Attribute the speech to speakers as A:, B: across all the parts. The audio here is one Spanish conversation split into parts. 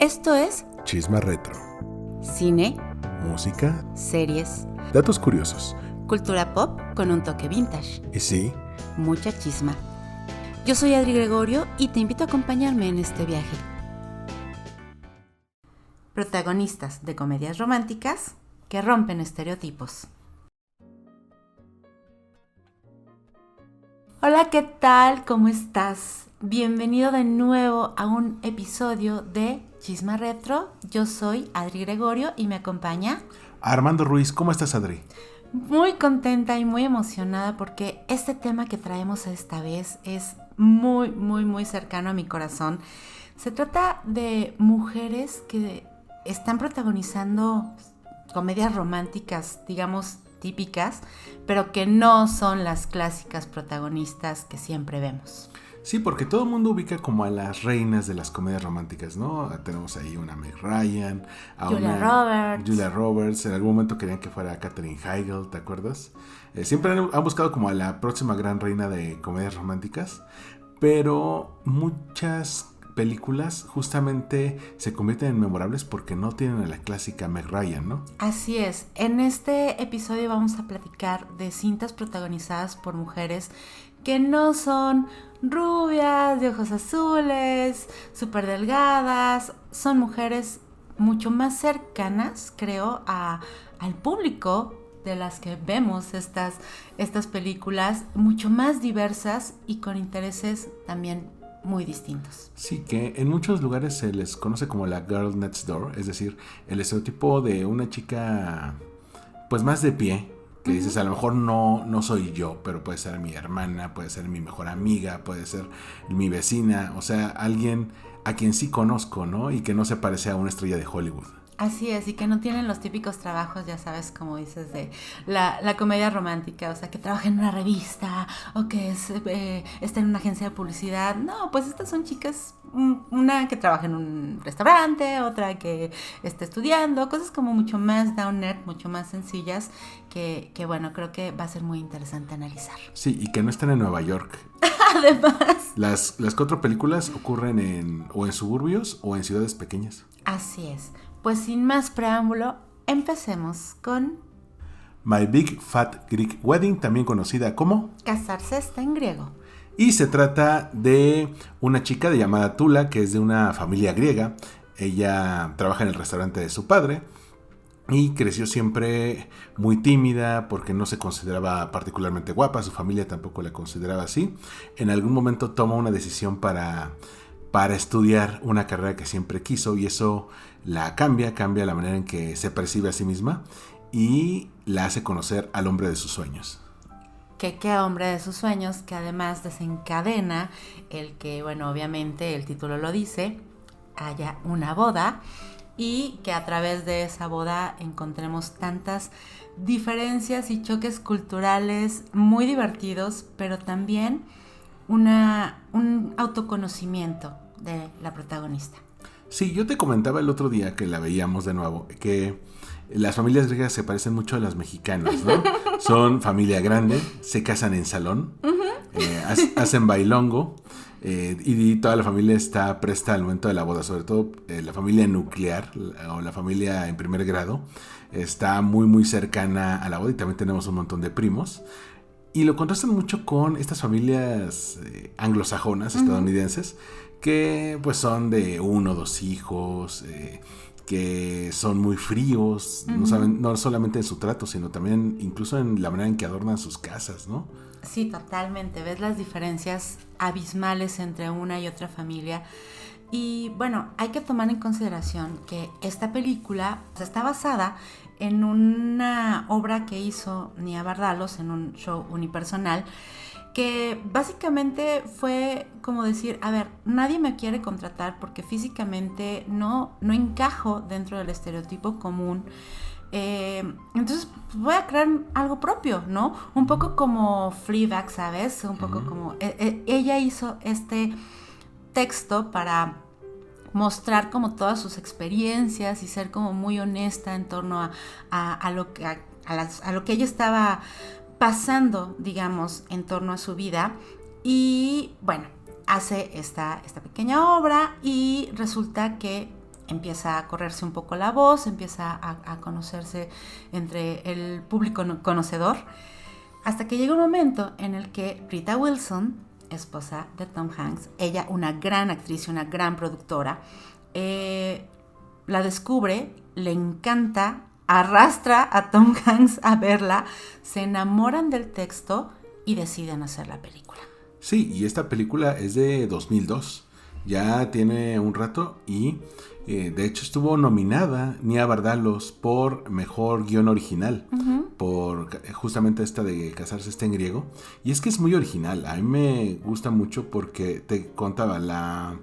A: Esto es
B: Chisma Retro.
A: cine,
B: Música,
A: series,
B: datos curiosos.
A: cultura pop con un toque vintage,
B: Y sí,
A: mucha chisma. Yo soy Adri Gregorio y te invito a acompañarme en este viaje. Protagonistas de comedias románticas que rompen estereotipos. Hola, ¿qué tal? ¿Cómo estás? Bienvenido de nuevo a un episodio de Chisma Retro. Yo soy Adri Gregorio y me acompaña
B: Armando Ruiz, ¿cómo estás, Adri?
A: muy contenta y muy emocionada porque este tema que traemos esta vez es muy cercano a mi corazón. Se trata de mujeres que están protagonizando comedias románticas, digamos, típicas, pero que no son las clásicas protagonistas que siempre vemos.
B: Sí, porque todo el mundo ubica como a las reinas de las comedias románticas, ¿no? Tenemos ahí una Meg Ryan, a
A: Julia
B: una
A: Roberts.
B: Julia Roberts. En algún momento querían que fuera Katherine Heigl, ¿te acuerdas? Siempre han buscado como a la próxima gran reina de comedias románticas, pero muchas películas justamente se convierten en memorables porque no tienen a la clásica Meg Ryan, ¿no?
A: Así es, en este episodio vamos a platicar de cintas protagonizadas por mujeres que no son rubias, de ojos azules, súper delgadas, son mujeres mucho más cercanas, creo, al público de las que vemos estas películas, mucho más diversas y con intereses también muy distintos.
B: Sí, que en muchos lugares se les conoce como la girl next door, es decir, el estereotipo de una chica pues más de pie, que dices, a lo mejor no soy yo, pero puede ser mi hermana, puede ser mi mejor amiga, puede ser mi vecina, o sea, alguien a quien sí conozco, ¿no? Y que no se parece a una estrella de Hollywood.
A: Así es, y que no tienen los típicos trabajos, ya sabes, como dices, de la comedia romántica, o sea, que trabaja en una revista o que está en una agencia de publicidad. No, pues estas son chicas, una que trabaja en un restaurante, otra que está estudiando, cosas como mucho más downer, mucho más sencillas, que bueno, creo que va a ser muy interesante analizar.
B: Sí, y que no están en Nueva York.
A: Además.
B: Las cuatro películas ocurren o en suburbios o en ciudades pequeñas.
A: Así es. Pues sin más preámbulo, empecemos con
B: My Big Fat Greek Wedding, también conocida como...
A: Casarse está en griego.
B: Y se trata de una chica llamada Tula, que es de una familia griega. Ella trabaja en el restaurante de su padre y creció siempre muy tímida porque no se consideraba particularmente guapa. Su familia tampoco la consideraba así. En algún momento toma una decisión para estudiar una carrera que siempre quiso, y eso la cambia la manera en que se percibe a sí misma y la hace conocer al hombre de sus sueños.
A: ¿Qué hombre de sus sueños? Que además desencadena el que, bueno, obviamente el título lo dice, haya una boda y que a través de esa boda encontremos tantas diferencias y choques culturales muy divertidos, pero también un autoconocimiento de la protagonista.
B: Sí, yo te comentaba el otro día que la veíamos de nuevo, que las familias griegas se parecen mucho a las mexicanas, ¿no? Son familia grande, se casan en salón, hacen bailongo, y toda la familia está presta al momento de la boda, sobre todo la familia nuclear o la familia en primer grado está muy cercana a la boda, y también tenemos un montón de primos. Y lo contrastan mucho con estas familias anglosajonas, estadounidenses, que pues son de 1 o 2 hijos, que son muy fríos, no solamente en su trato, sino también incluso en la manera en que adornan sus casas, ¿no?
A: Sí, totalmente. Ves las diferencias abismales entre una y otra familia. Y bueno, hay que tomar en consideración que esta película está basada en una obra que hizo Nia Vardalos en un show unipersonal, que básicamente fue como decir, a ver, nadie me quiere contratar porque físicamente no encajo dentro del estereotipo común. Entonces voy a crear algo propio, ¿no? Un poco como Fleabag, ¿sabes? Un poco como... ella hizo este texto para mostrar como todas sus experiencias y ser como muy honesta en torno a lo que ella estaba pasando, digamos, en torno a su vida. Y bueno, hace esta pequeña obra y resulta que empieza a correrse un poco la voz, empieza a conocerse entre el público conocedor, hasta que llega un momento en el que Rita Wilson, esposa de Tom Hanks, ella una gran actriz, una gran productora, la descubre, le encanta, arrastra a Tom Hanks a verla, se enamoran del texto y deciden hacer la película.
B: Sí, y esta película es de 2002, ya tiene un rato y de hecho estuvo nominada Nia Vardalos por Mejor Guión Original, por justamente esta de Casarse está en griego, y es que es muy original, a mí me gusta mucho porque te contaba la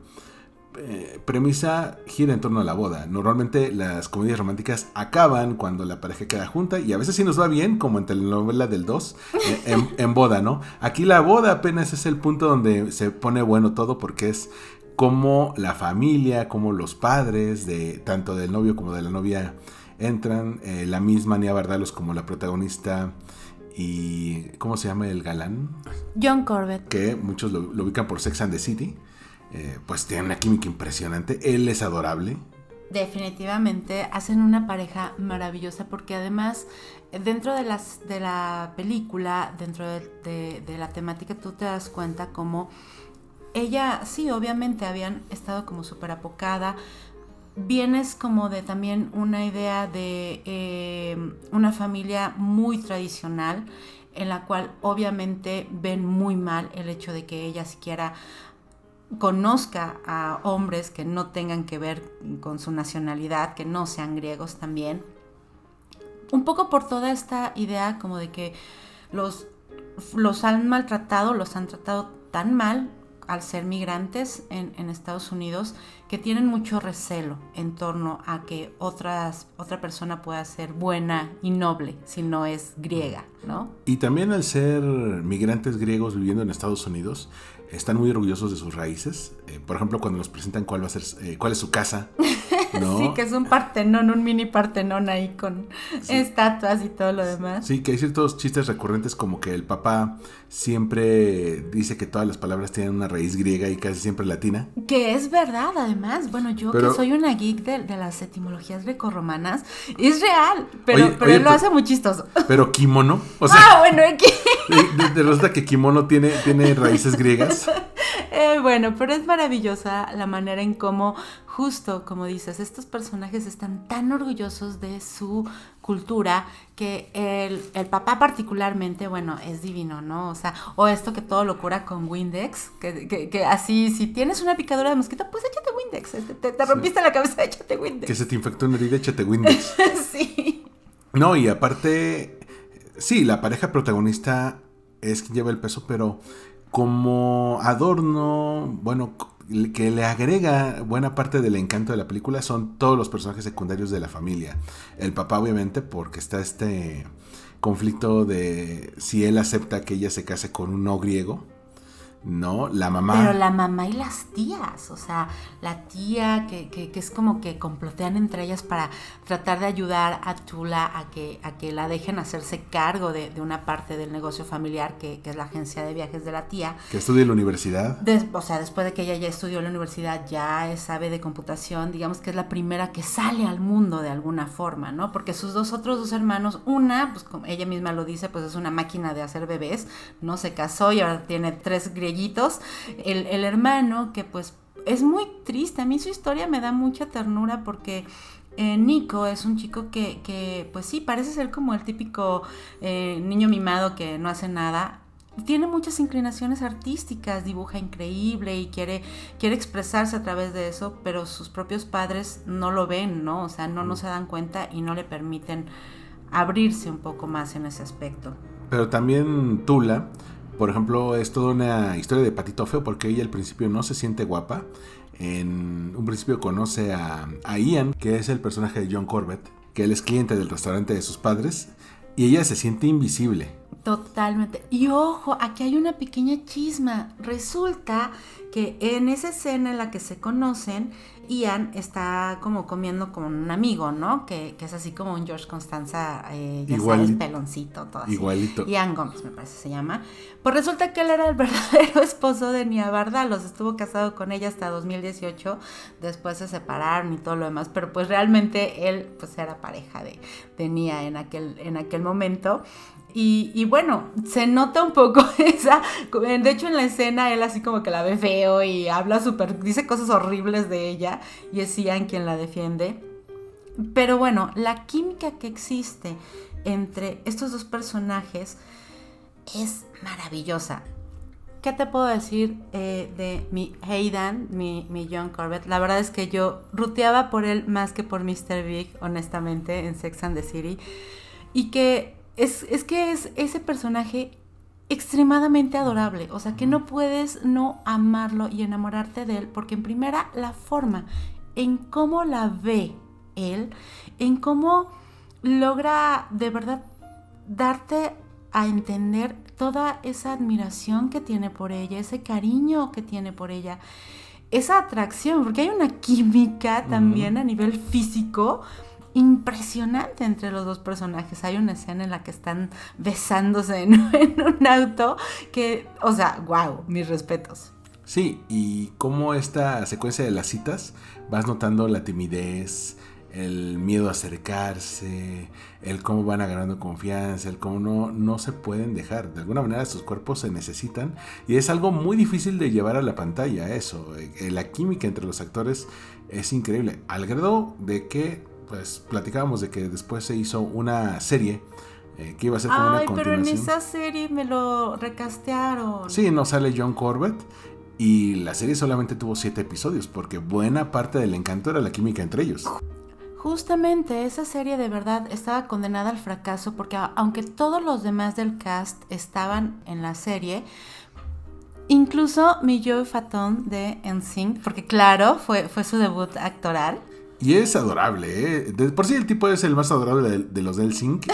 B: premisa gira en torno a la boda. Normalmente las comedias románticas acaban cuando la pareja queda junta y a veces sí nos va bien, como en telenovela del 2, en boda, ¿no? Aquí la boda apenas es el punto donde se pone bueno todo porque es como la familia, como los padres de tanto del novio como de la novia entran, la misma Nia Vardalos como la protagonista y ¿cómo se llama el galán?
A: John Corbett.
B: Que muchos lo ubican por Sex and the City. Pues tienen una química impresionante. Él es adorable.
A: Definitivamente hacen una pareja maravillosa porque además dentro de la película, dentro de la temática, tú te das cuenta como ella, sí, obviamente habían estado como súper apocada. Vienes como de también una idea de una familia muy tradicional en la cual obviamente ven muy mal el hecho de que ella siquiera conozca a hombres que no tengan que ver con su nacionalidad, que no sean griegos también. Un poco por toda esta idea como de que los han maltratado, los han tratado tan mal al ser migrantes en Estados Unidos, que tienen mucho recelo en torno a que otra persona pueda ser buena y noble si no es griega, ¿no?
B: Y también al ser migrantes griegos viviendo en Estados Unidos, están muy orgullosos de sus raíces. Por ejemplo, cuando nos presentan cuál es su casa, ¿no?
A: Sí, que es un Partenón, un mini Partenón ahí con estatuas y todo lo demás.
B: Sí, que hay ciertos chistes recurrentes como que el papá siempre dice que todas las palabras tienen una raíz griega y casi siempre latina.
A: Que es verdad, además. Bueno, yo que soy una geek de las etimologías grecorromanas, es real, pero él lo hace muy chistoso.
B: Pero kimono, o sea...
A: bueno,
B: resulta que kimono tiene raíces griegas.
A: Bueno, pero es maravillosa la manera en cómo, justo como dices, estos personajes están tan orgullosos de su cultura que el papá particularmente, bueno, es divino, ¿no? O sea, o esto que todo lo cura con Windex, que así, si tienes una picadura de mosquito, pues échate Windex, te rompiste la cabeza, échate Windex.
B: Que se te infectó una herida, échate Windex.
A: Sí.
B: No, y aparte, sí, la pareja protagonista es quien lleva el peso, pero como adorno, bueno, que le agrega buena parte del encanto de la película son todos los personajes secundarios de la familia. El papá, obviamente, porque está este conflicto de si él acepta que ella se case con un no griego, ¿no? La mamá...
A: Pero la mamá y las tías, o sea, la tía que es como que complotean entre ellas para tratar de ayudar a Tula a que la dejen hacerse cargo de una parte del negocio familiar que es la agencia de viajes de la tía.
B: Que estudia en la universidad.
A: O sea, después de que ella ya estudió en la universidad, ya sabe de computación, digamos que es la primera que sale al mundo de alguna forma, ¿no? Porque sus otros dos hermanos, una, pues como ella misma lo dice, pues es una máquina de hacer bebés, no se casó y ahora tiene 3 grieguitos. El hermano que pues es muy triste, a mí su historia me da mucha ternura porque Nico es un chico que pues sí, parece ser como el típico niño mimado que no hace nada. Tiene muchas inclinaciones artísticas, dibuja increíble y quiere expresarse a través de eso, pero sus propios padres no lo ven, ¿no? O sea, no se dan cuenta y no le permiten abrirse un poco más en ese aspecto.
B: Pero también Tula, por ejemplo, es toda una historia de patito feo porque ella al principio no se siente guapa. En un principio conoce a Ian, que es el personaje de John Corbett, que él es cliente del restaurante de sus padres, y ella se siente invisible.
A: Totalmente. Y ojo, aquí hay una pequeña chisma. Resulta que en esa escena en la que se conocen, Ian está como comiendo con un amigo, ¿no? Que es así como un George Constanza, ya sabes, peloncito, todo así.
B: Igualito.
A: Ian Gómez, me parece se llama. Pues resulta que él era el verdadero esposo de Nia Vardalos, estuvo casado con ella hasta 2018, después se separaron y todo lo demás, pero pues realmente él pues era pareja de Nia en aquel momento. Y bueno, se nota un poco esa, de hecho en la escena él así como que la ve feo y habla dice cosas horribles de ella y es Ian quien la defiende. Pero bueno, la química que existe entre estos dos personajes es maravillosa. ¿Qué te puedo decir de mi Hayden, mi John Corbett? La verdad es que yo ruteaba por él más que por Mr. Big, honestamente, en Sex and the City. Y que es ese personaje extremadamente adorable, o sea que no puedes no amarlo y enamorarte de él, porque en primera la forma en cómo la ve él, en cómo logra de verdad darte a entender toda esa admiración que tiene por ella, ese cariño que tiene por ella, esa atracción, porque hay una química también a nivel físico impresionante entre los dos personajes. Hay una escena en la que están besándose en un auto que, o sea, wow, mis respetos.
B: Sí, y cómo esta secuencia de las citas vas notando la timidez, el miedo a acercarse, el cómo van agarrando confianza, el cómo no se pueden dejar. De alguna manera sus cuerpos se necesitan y es algo muy difícil de llevar a la pantalla eso. La química entre los actores es increíble, al grado de que pues platicábamos de que después se hizo una serie que iba a ser como una continuación.
A: Pero en esa serie me lo recastearon.
B: Sí, no sale John Corbett y la serie solamente tuvo 7 episodios porque buena parte del encanto era la química entre ellos.
A: Justamente esa serie de verdad estaba condenada al fracaso porque aunque todos los demás del cast estaban en la serie, incluso mi Joey Fatone de NSYNC, porque claro, fue su debut actoral.
B: Y es adorable, ¿eh? Por sí el tipo es el más adorable de los del Sync.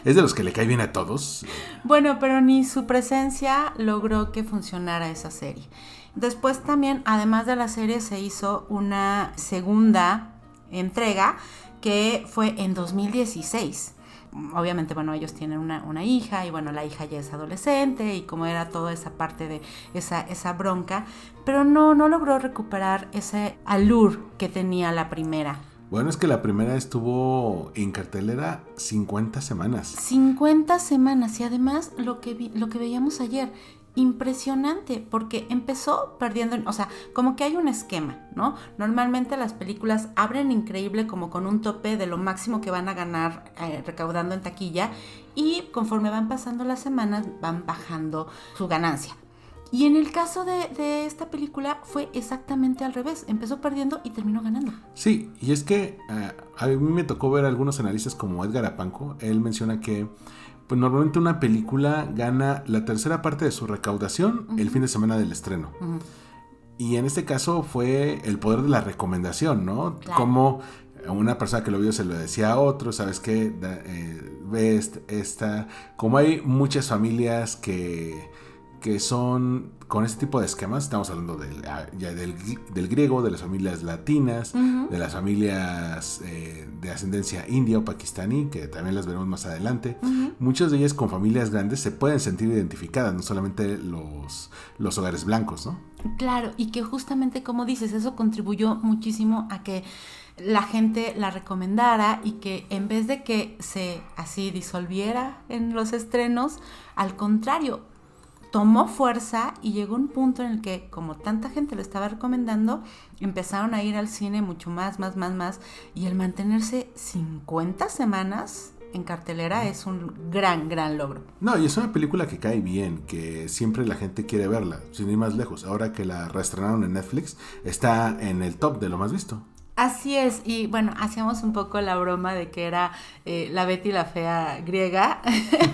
B: Es de los que le cae bien a todos.
A: Bueno, pero ni su presencia logró que funcionara esa serie. Después también, además de la serie, se hizo una segunda entrega que fue en 2016. Obviamente, bueno, ellos tienen una hija y bueno, la hija ya es adolescente y como era toda esa parte de esa bronca, pero no logró recuperar ese allure que tenía la primera.
B: Bueno, es que la primera estuvo en cartelera 50 semanas.
A: 50 semanas y además lo que veíamos ayer, impresionante, porque empezó perdiendo, o sea, como que hay un esquema, ¿no? Normalmente las películas abren increíble como con un tope de lo máximo que van a ganar recaudando en taquilla y conforme van pasando las semanas van bajando su ganancia. Y en el caso de esta película fue exactamente al revés, empezó perdiendo y terminó ganando.
B: Sí, y es que a mí me tocó ver a algunos analistas como Edgar Apanco. Él menciona que pues normalmente una película gana la tercera parte de su recaudación el fin de semana del estreno. Y en este caso fue el poder de la recomendación, ¿no? Claro. Como una persona que lo vio se lo decía a otro, ¿sabes qué? Ve esta. Como hay muchas familias que son con este tipo de esquemas, estamos hablando del griego, de las familias latinas, de las familias de ascendencia india o pakistaní, que también las veremos más adelante. Muchas de ellas con familias grandes se pueden sentir identificadas, no solamente los hogares blancos, ¿no?
A: Claro, y que justamente como dices, eso contribuyó muchísimo a que la gente la recomendara y que en vez de que se así disolviera en los estrenos, al contrario, tomó fuerza y llegó un punto en el que, como tanta gente lo estaba recomendando, empezaron a ir al cine mucho más, y el mantenerse 50 semanas en cartelera es un gran logro.
B: No, y es una película que cae bien, que siempre la gente quiere verla, sin ir más lejos. Ahora que la reestrenaron en Netflix, está en el top de lo más visto.
A: Así es, y bueno, hacíamos un poco la broma de que era la Betty la Fea griega,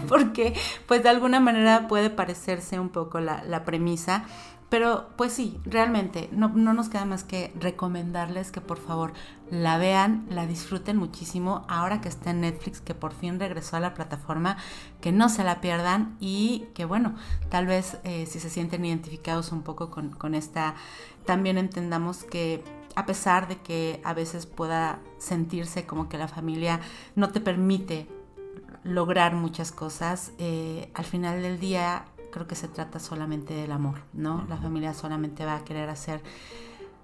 A: porque pues de alguna manera puede parecerse un poco la premisa, Pero pues sí, realmente no nos queda más que recomendarles que por favor la vean, la disfruten muchísimo ahora que está en Netflix, que por fin regresó a la plataforma, que no se la pierdan y que bueno, tal vez si se sienten identificados un poco con esta, también entendamos que a pesar de que a veces pueda sentirse como que la familia no te permite lograr muchas cosas, al final del día creo que se trata solamente del amor, ¿no? La familia solamente va a querer hacer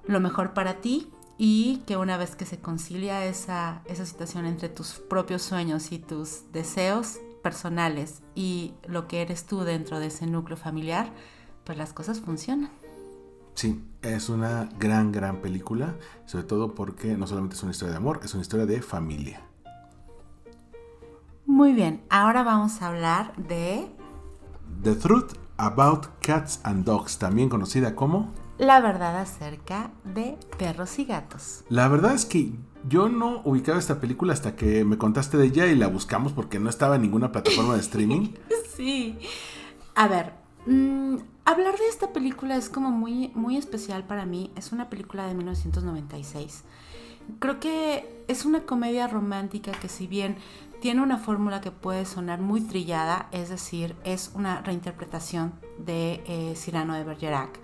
A: lo mejor para ti y que una vez que se concilia esa situación entre tus propios sueños y tus deseos personales y lo que eres tú dentro de ese núcleo familiar, pues las cosas funcionan.
B: Sí, es una gran película, sobre todo porque no solamente es una historia de amor, es una historia de familia.
A: Muy bien, ahora vamos a hablar de
B: The Truth About Cats and Dogs, también conocida como
A: La verdad acerca de perros y gatos.
B: La verdad es que yo no ubicaba esta película hasta que me contaste de ella y la buscamos porque no estaba en ninguna plataforma de streaming.
A: Sí. A ver, hablar de esta película es como muy especial para mí. Es una película de 1996. Creo que es una comedia romántica que, si bien tiene una fórmula que puede sonar muy trillada, es decir, es una reinterpretación de Cyrano de Bergerac,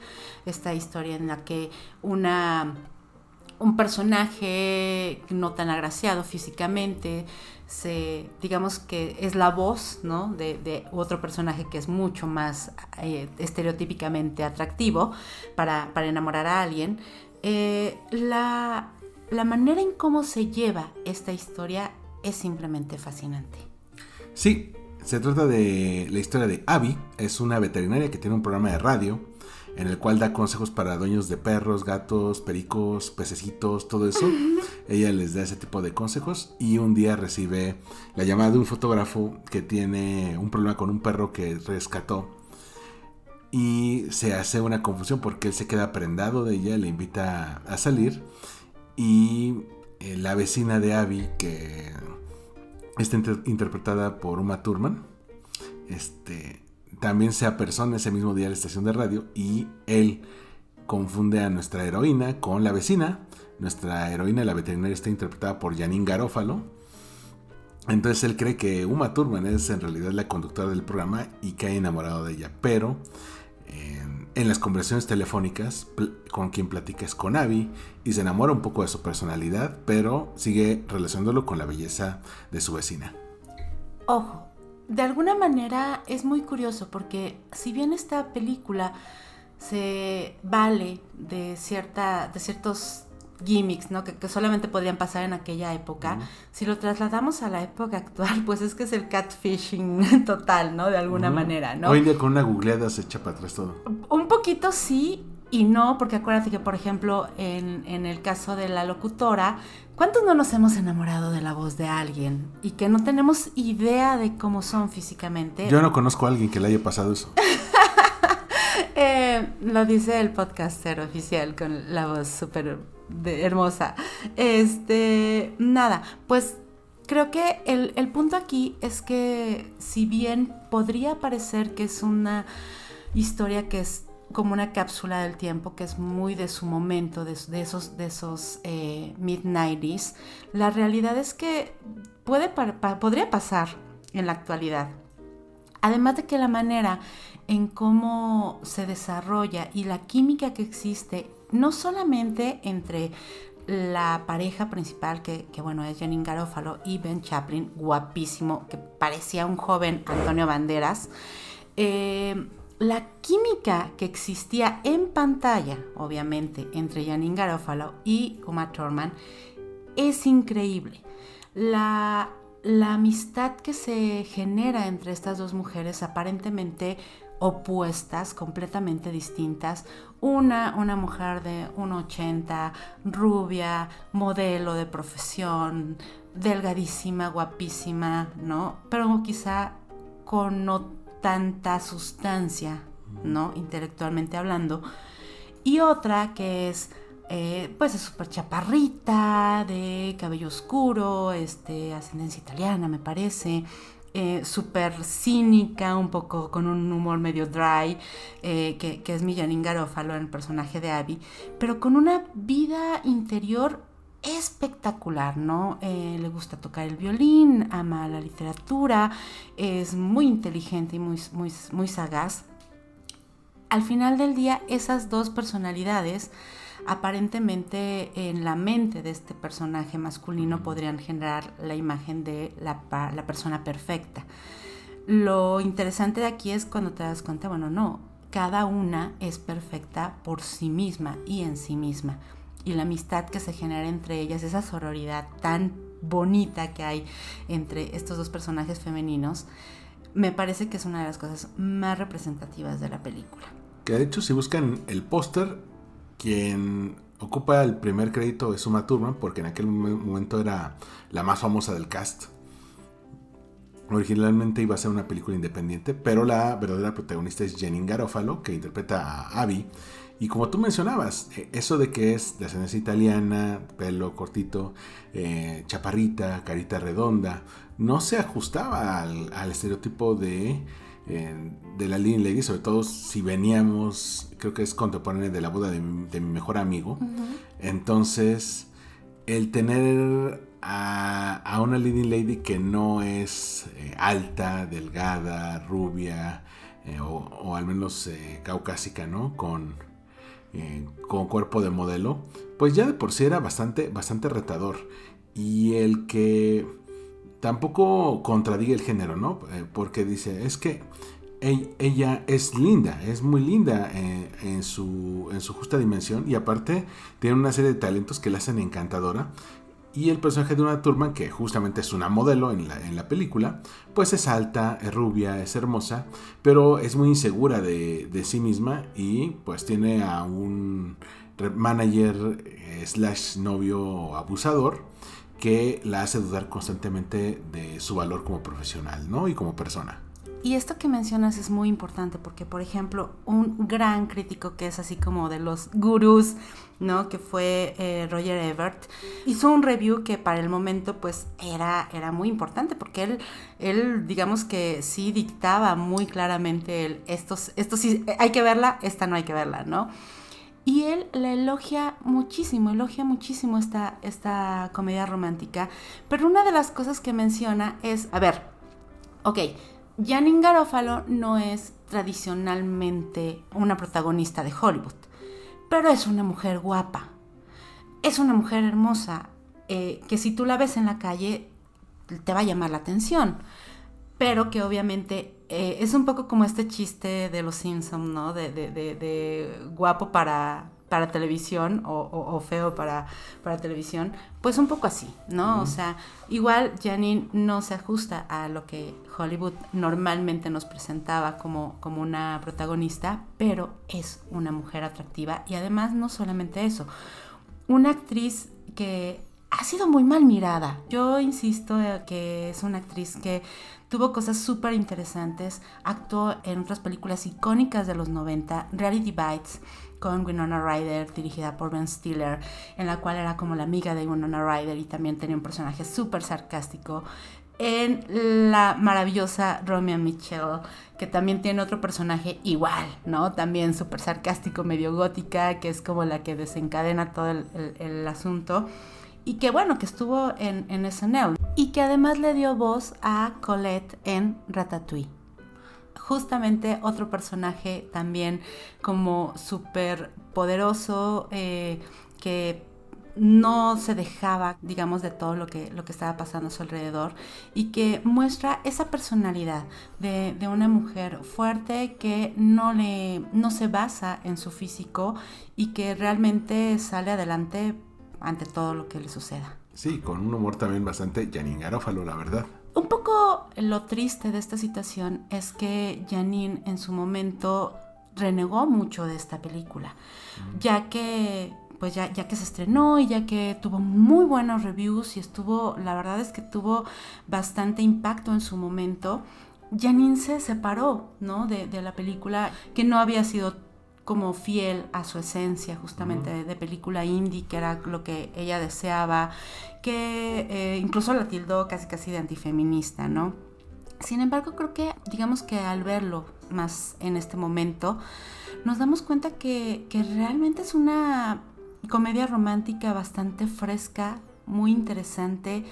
A: esta historia en la que un personaje no tan agraciado físicamente, digamos que es la voz, ¿no?, de otro personaje que es mucho más estereotípicamente atractivo para enamorar a alguien. La manera en cómo se lleva esta historia es simplemente fascinante.
B: Sí, se trata de la historia de Abby. Es una veterinaria que tiene un programa de radio en el cual da consejos para dueños de perros, gatos, pericos, pececitos, todo eso. Ella les da ese tipo de consejos y un día recibe la llamada de un fotógrafo que tiene un problema con un perro que rescató. Y se hace una confusión porque él se queda prendado de ella, le invita a salir. Y la vecina de Abby, que está interpretada por Uma Thurman, también se apersona ese mismo día a la estación de radio y él confunde a nuestra heroína con la vecina. Nuestra heroína, la veterinaria, está interpretada por Janeane Garofalo. Entonces él cree que Uma Thurman es en realidad la conductora del programa y cae enamorado de ella, pero en las conversaciones telefónicas con quien platica es con Abby y se enamora un poco de su personalidad, pero sigue relacionándolo con la belleza de su vecina.
A: Ojo, de alguna manera es muy curioso porque si bien esta película se vale de ciertos gimmicks, ¿no?, que solamente podrían pasar en aquella época, si lo trasladamos a la época actual, pues es que es el catfishing total, ¿no?, de alguna manera, ¿no?
B: Hoy en día con una googleada se echa para atrás todo.
A: Un poquito sí y no, porque acuérdate que, por ejemplo, en el caso de la locutora, ¿cuántos no nos hemos enamorado de la voz de alguien y que no tenemos idea de cómo son físicamente?
B: Yo no conozco a alguien que le haya pasado eso.
A: Lo dice el podcaster oficial con la voz súper hermosa. Nada, pues creo que el punto aquí es que, si bien podría parecer que es una historia que es como una cápsula del tiempo, que es muy de su momento, de esos mid-90s, la realidad es que podría pasar en la actualidad. Además de que la manera en cómo se desarrolla y la química que existe, no solamente entre la pareja principal, que bueno, es Janeane Garofalo, y Ben Chaplin, guapísimo, que parecía un joven Antonio Banderas, la química que existía en pantalla, obviamente, entre Janeane Garofalo y Uma Thurman es increíble. La amistad que se genera entre estas dos mujeres, aparentemente opuestas, completamente distintas. Una mujer de 1.80, rubia, modelo de profesión, delgadísima, guapísima, ¿no? Pero quizá con no tanta sustancia, ¿no?, intelectualmente hablando. Y otra que es pues es súper chaparrita, de cabello oscuro, ascendencia italiana, me parece, súper cínica, un poco con un humor medio dry, que es mi Janeane Garofalo en el personaje de Abby, pero con una vida interior espectacular, ¿no? Le gusta tocar el violín, ama la literatura, es muy inteligente y muy sagaz. Al final del día, esas dos personalidades aparentemente en la mente de este personaje masculino podrían generar la imagen de la persona perfecta. Lo interesante de aquí es cuando te das cuenta, bueno, no, cada una es perfecta por sí misma y en sí misma. Y la amistad que se genera entre ellas, esa sororidad tan bonita que hay entre estos dos personajes femeninos, me parece que es una de las cosas más representativas de la película.
B: Que de hecho, si buscan el póster, quien ocupa el primer crédito es Uma Thurman, porque en aquel momento era la más famosa del cast. Originalmente iba a ser una película independiente, pero la verdadera protagonista es Janeane Garofalo, que interpreta a Abby. Y como tú mencionabas, eso de que es de ascendencia italiana, pelo cortito, chaparrita, carita redonda, no se ajustaba al estereotipo de la Leading Lady, sobre todo si veníamos, creo que es contemporánea de la boda de mi mejor amigo. Uh-huh. Entonces, el tener a una Leading Lady que no es alta, delgada, rubia, o al menos caucásica, ¿no? Con cuerpo de modelo, pues ya de por sí era bastante retador. Y el que tampoco contradiga el género, ¿no? Porque dice, es que ella es linda, es muy linda en su justa dimensión, y aparte tiene una serie de talentos que la hacen encantadora. Y el personaje de Uma Thurman, que justamente es una modelo en la película, pues es alta, es rubia, es hermosa, pero es muy insegura de sí misma, y pues tiene a un manager / novio abusador que la hace dudar constantemente de su valor como profesional, ¿no? Y como persona.
A: Y esto que mencionas es muy importante porque, por ejemplo, un gran crítico que es así como de los gurús, ¿no? Que fue Roger Ebert, hizo un review que para el momento pues era muy importante porque él digamos que sí dictaba muy claramente esto sí hay que verla, esta no hay que verla, ¿no? Y él la elogia muchísimo esta comedia romántica, pero una de las cosas que menciona es, a ver, ok, Janeane Garofalo no es tradicionalmente una protagonista de Hollywood, pero es una mujer guapa, es una mujer hermosa, que si tú la ves en la calle te va a llamar la atención, pero que obviamente es un poco como este chiste de los Simpsons, ¿no? De guapo para televisión o feo para televisión, pues un poco así, ¿no? Uh-huh. O sea, igual Janeane no se ajusta a lo que Hollywood normalmente nos presentaba como una protagonista, pero es una mujer atractiva, y además no solamente eso, una actriz que ha sido muy mal mirada. Yo insisto que es una actriz que tuvo cosas súper interesantes, actuó en otras películas icónicas de los 90, Reality Bites, con Winona Ryder, dirigida por Ben Stiller, en la cual era como la amiga de Winona Ryder y también tenía un personaje súper sarcástico. En la maravillosa Romeo and Michelle, que también tiene otro personaje igual, ¿no? También súper sarcástico, medio gótica, que es como la que desencadena todo el asunto. Y que bueno, que estuvo en SNL. Y que además le dio voz a Colette en Ratatouille. Justamente otro personaje también como súper poderoso, que no se dejaba, digamos, de todo lo que estaba pasando a su alrededor, y que muestra esa personalidad de una mujer fuerte que no se basa en su físico y que realmente sale adelante ante todo lo que le suceda.
B: Sí, con un humor también bastante Janeane Garofalo, la verdad.
A: Un poco lo triste de esta situación es que Janeane en su momento renegó mucho de esta película, ya que pues ya que se estrenó y ya que tuvo muy buenos reviews y la verdad es que tuvo bastante impacto en su momento, Janeane se separó, ¿no? de la película, que no había sido como fiel a su esencia justamente de película indie, que era lo que ella deseaba, que incluso la tildó casi de antifeminista, ¿no? Sin embargo, creo que, digamos que al verlo más en este momento, nos damos cuenta que realmente es una comedia romántica bastante fresca, muy interesante.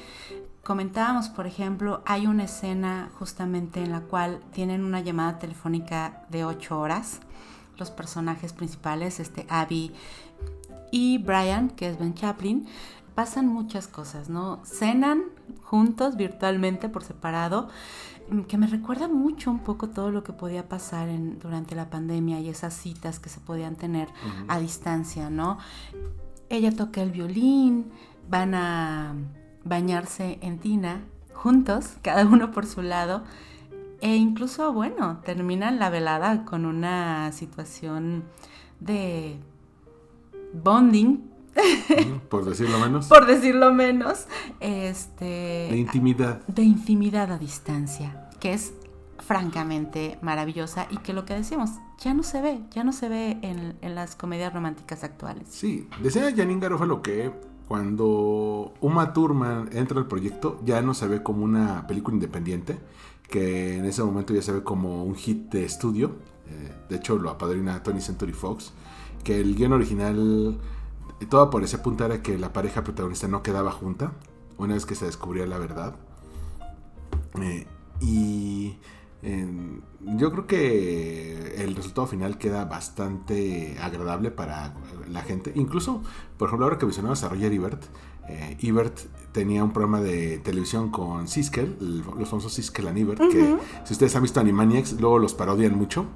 A: Comentábamos, por ejemplo, hay una escena justamente en la cual tienen una llamada telefónica de 8 horas. Los personajes principales, Abby y Brian, que es Ben Chaplin, pasan muchas cosas, ¿no? Cenan juntos virtualmente por separado, que me recuerda mucho un poco todo lo que podía pasar durante la pandemia y esas citas que se podían tener a distancia, ¿no? Ella toca el violín, van a bañarse en tina juntos, cada uno por su lado, e incluso, bueno, terminan la velada con una situación de bonding,
B: por decirlo menos.
A: Por decirlo menos.
B: De intimidad.
A: De intimidad a distancia, que es francamente maravillosa y que lo que decíamos, ya no se ve en las comedias románticas actuales.
B: Sí, decía Janín Garofalo que cuando Uma Thurman entra al proyecto ya no se ve como una película independiente, que en ese momento ya se ve como un hit de estudio. De hecho lo apadrina Tony Century Fox, que el guión original todo por ese punto era que la pareja protagonista no quedaba junta una vez que se descubría la verdad. Yo creo que el resultado final queda bastante agradable para la gente. Incluso, por ejemplo, ahora que mencionabas a Roger Ebert, Ebert tenía un programa de televisión con Siskel, los famosos Siskel and Ebert, que si ustedes han visto Animaniacs, luego los parodian mucho.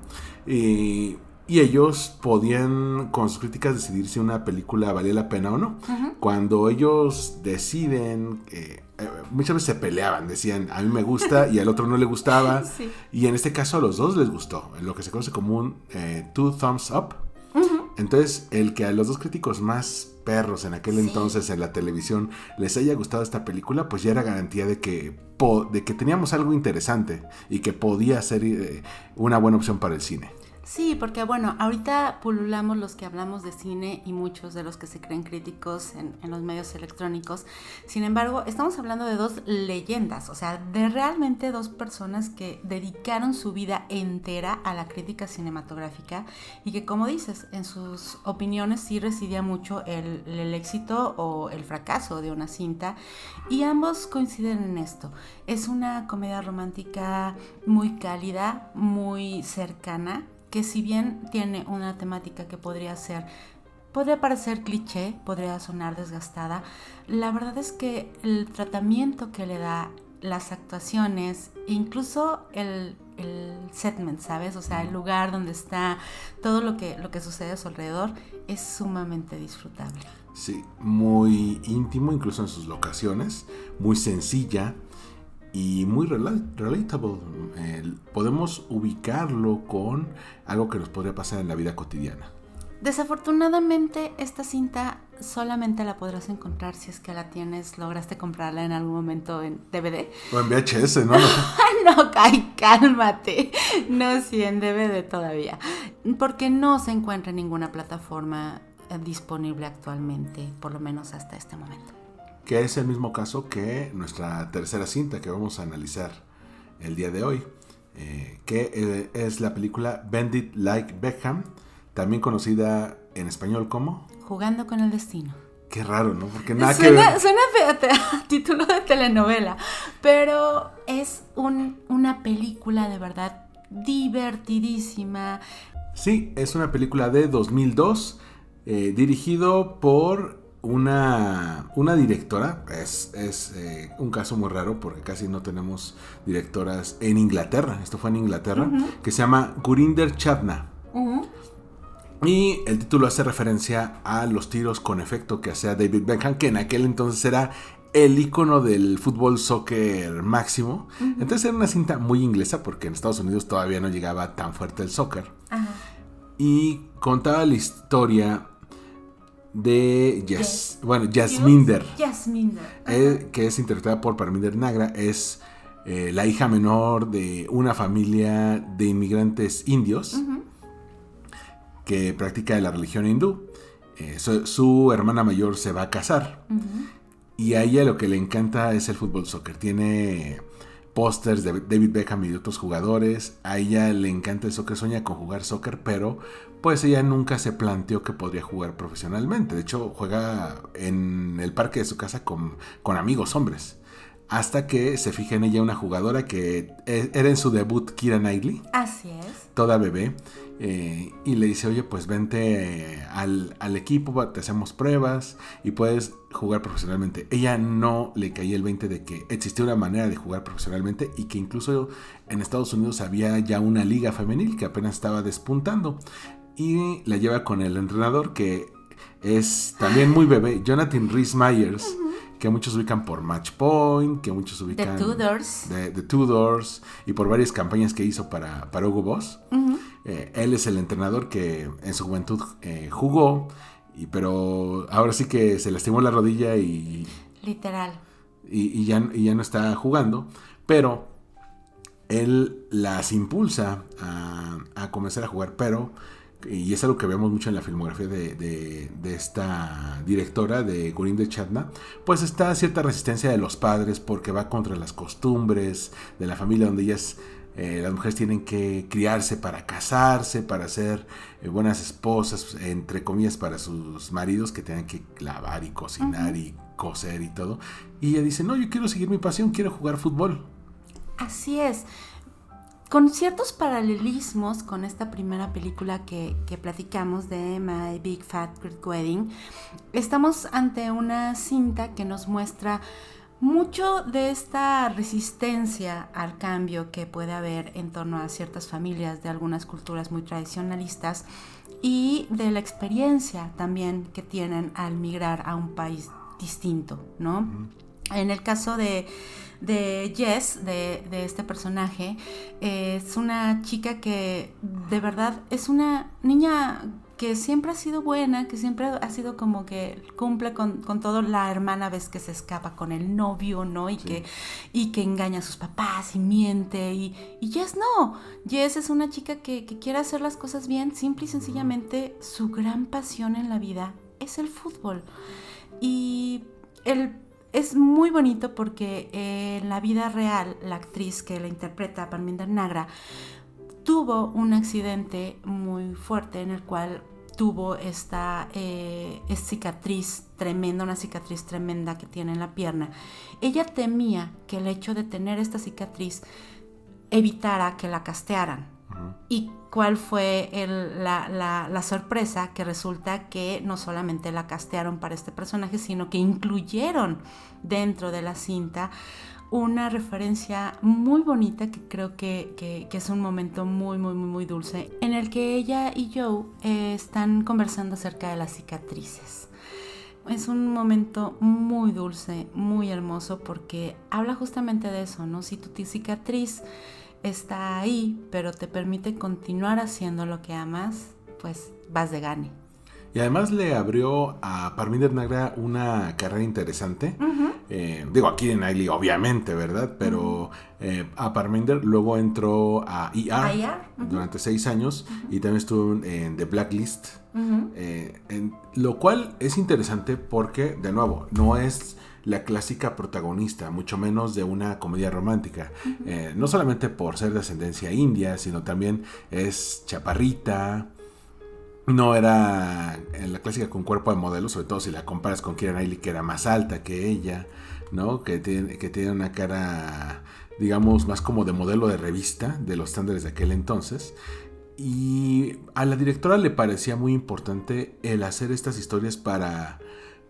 B: Y ellos podían, con sus críticas, decidir si una película valía la pena o no. Cuando ellos deciden, muchas veces se peleaban, decían, a mí me gusta y al otro no le gustaba. Sí. Y en este caso a los dos les gustó, lo que se conoce como un two thumbs up. Entonces, el que a los dos críticos más perros en aquel entonces en la televisión les haya gustado esta película, pues ya era garantía de que teníamos algo interesante y que podía ser una buena opción para el cine.
A: Sí, porque bueno, ahorita pululamos los que hablamos de cine y muchos de los que se creen críticos en los medios electrónicos. Sin embargo, estamos hablando de dos leyendas, o sea, de realmente dos personas que dedicaron su vida entera a la crítica cinematográfica y que, como dices, en sus opiniones sí residía mucho el éxito o el fracaso de una cinta, y ambos coinciden en esto. Es una comedia romántica muy cálida, muy cercana, que si bien tiene una temática que podría parecer cliché, podría sonar desgastada, la verdad es que el tratamiento que le da, las actuaciones, incluso el setment, ¿sabes? O sea, el lugar donde está, todo lo que sucede a su alrededor, es sumamente disfrutable.
B: Sí, muy íntimo, incluso en sus locaciones, muy sencilla y muy relatable. Podemos ubicarlo con algo que nos podría pasar en la vida cotidiana.
A: Desafortunadamente, esta cinta solamente la podrás encontrar si es que lograste comprarla en algún momento en DVD.
B: O en VHS, ¿no?
A: No, cálmate. No, sí, en DVD todavía. Porque no se encuentra en ninguna plataforma disponible actualmente, por lo menos hasta este momento.
B: Que es el mismo caso que nuestra tercera cinta que vamos a analizar el día de hoy, que es la película Bend It Like Beckham, también conocida en español como
A: Jugando con el Destino.
B: Qué raro, ¿no? Porque nada que ver.
A: Suena a título de telenovela, pero es una película de verdad divertidísima.
B: Sí, es una película de 2002, dirigido por una directora. Es un caso muy raro porque casi no tenemos directoras en Inglaterra. Esto fue en Inglaterra, que se llama Gurinder Chadha. Y el título hace referencia a los tiros con efecto que hacía David Beckham, que en aquel entonces era el ícono del fútbol soccer máximo. Entonces era una cinta muy inglesa porque en Estados Unidos todavía no llegaba tan fuerte el soccer. Y contaba la historia de Jasminder, que es interpretada por Parminder Nagra. Es la hija menor de una familia de inmigrantes indios que practica la religión hindú. Su hermana mayor se va a casar y a ella lo que le encanta es el fútbol soccer. Tiene pósters de David Beckham y de otros jugadores. A ella le encanta el soccer, sueña con jugar soccer, pero pues ella nunca se planteó que podría jugar profesionalmente. De hecho, juega en el parque de su casa con amigos hombres. Hasta que se fija en ella una jugadora que era en su debut, Keira Knightley.
A: Así es.
B: Toda bebé. Y le dice, oye, pues vente al equipo, te hacemos pruebas y puedes jugar profesionalmente. Ella no le caía el 20 de que existía una manera de jugar profesionalmente y que incluso en Estados Unidos había ya una liga femenil que apenas estaba despuntando. Y la lleva con el entrenador, que es también muy bebé, Jonathan Rhys Meyers, que muchos ubican por Match Point, que muchos ubican
A: The Tudors.
B: The Tudors, y por varias campañas que hizo para Hugo Boss. Él es el entrenador que en su juventud jugó, pero ahora sí que se lastimó la rodilla y
A: literal.
B: Y ya no está jugando, pero él las impulsa a comenzar a jugar, y es algo que vemos mucho en la filmografía de esta directora, de Gurinder Chadha, pues está cierta resistencia de los padres porque va contra las costumbres de la familia, donde las mujeres tienen que criarse para casarse, para ser buenas esposas, entre comillas, para sus maridos, que tienen que lavar y cocinar y coser y todo. Y ella dice, no, yo quiero seguir mi pasión, quiero jugar fútbol.
A: Así es. Con ciertos paralelismos con esta primera película que platicamos de My Big Fat Greek Wedding, estamos ante una cinta que nos muestra mucho de esta resistencia al cambio que puede haber en torno a ciertas familias de algunas culturas muy tradicionalistas y de la experiencia también que tienen al migrar a un país distinto, ¿no? En el caso de Jess, de este personaje, es una chica que de verdad es una niña que siempre ha sido buena, que siempre ha sido como que cumple con todo. La hermana ves que se escapa con el novio, ¿no? Y que engaña a sus papás y miente. Y Jess no. Jess es una chica que quiere hacer las cosas bien. Simple y sencillamente su gran pasión en la vida es el fútbol. Y es muy bonito porque en la vida real la actriz que la interpreta, Parminder Nagra, tuvo un accidente muy fuerte en el cual tuvo esta cicatriz tremenda, una cicatriz tremenda que tiene en la pierna. Ella temía que el hecho de tener esta cicatriz evitara que la castearan. ¿Y cuál fue la sorpresa? Que resulta que no solamente la castearon para este personaje, sino que incluyeron dentro de la cinta una referencia muy bonita que creo que es un momento muy, muy, muy, muy dulce, en el que ella y Joe están conversando acerca de las cicatrices. Es un momento muy dulce, muy hermoso, porque habla justamente de eso, ¿no? Si tu cicatriz está ahí, pero te permite continuar haciendo lo que amas, pues vas de gane.
B: Y además le abrió a Parminder Nagra una carrera interesante. Aquí en Knightley, obviamente, ¿verdad? Pero a Parminder luego entró a ER durante 6 años y también estuvo en The Blacklist. Lo cual es interesante porque, de nuevo, no es la clásica protagonista, mucho menos de una comedia romántica. No solamente por ser de ascendencia india, sino también es chaparrita. No era en la clásica con cuerpo de modelo, sobre todo si la comparas con Keira Knightley, que era más alta que ella, ¿no? Que tiene una cara, digamos, más como de modelo de revista, de los estándares de aquel entonces. Y a la directora le parecía muy importante el hacer estas historias para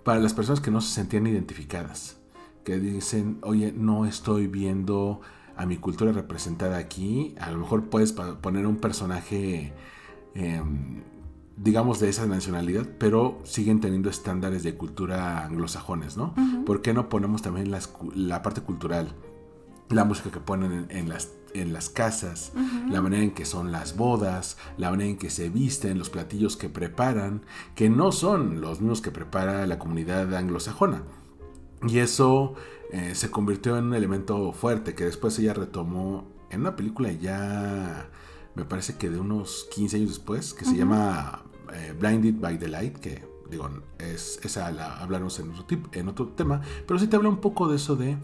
B: las personas que no se sentían identificadas, que dicen, oye, no estoy viendo a mi cultura representada aquí. A lo mejor puedes poner un personaje digamos de esa nacionalidad, pero siguen teniendo estándares de cultura anglosajones, ¿no? ¿Por qué no ponemos también la parte cultural? La música que ponen en las casas, la manera en que son las bodas, la manera en que se visten, los platillos que preparan, que no son los mismos que prepara la comunidad anglosajona. Y eso se convirtió en un elemento fuerte que después ella retomó en una película ya, me parece que de unos 15 años después, que se llama Blinded by the Light, que digo, esa la hablaremos en otro tema, pero sí te habla un poco de eso de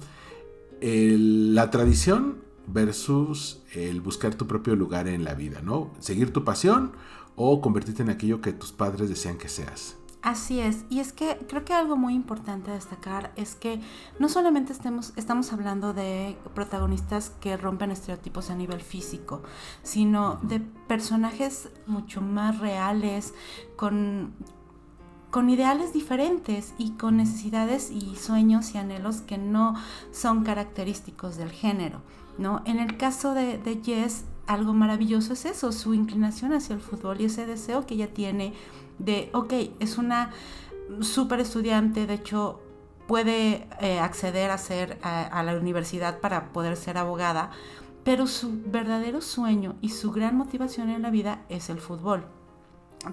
B: la tradición versus el buscar tu propio lugar en la vida, ¿no? Seguir tu pasión o convertirte en aquello que tus padres desean que seas.
A: Así es, y es que creo que algo muy importante a destacar es que no solamente estamos hablando de protagonistas que rompen estereotipos a nivel físico, sino de personajes mucho más reales, con ideales diferentes y con necesidades y sueños y anhelos que no son característicos del género, ¿no? En el caso de Jess, algo maravilloso es eso, su inclinación hacia el fútbol y ese deseo que ella tiene de, es una súper estudiante, de hecho puede acceder a la universidad para poder ser abogada, pero su verdadero sueño y su gran motivación en la vida es el fútbol.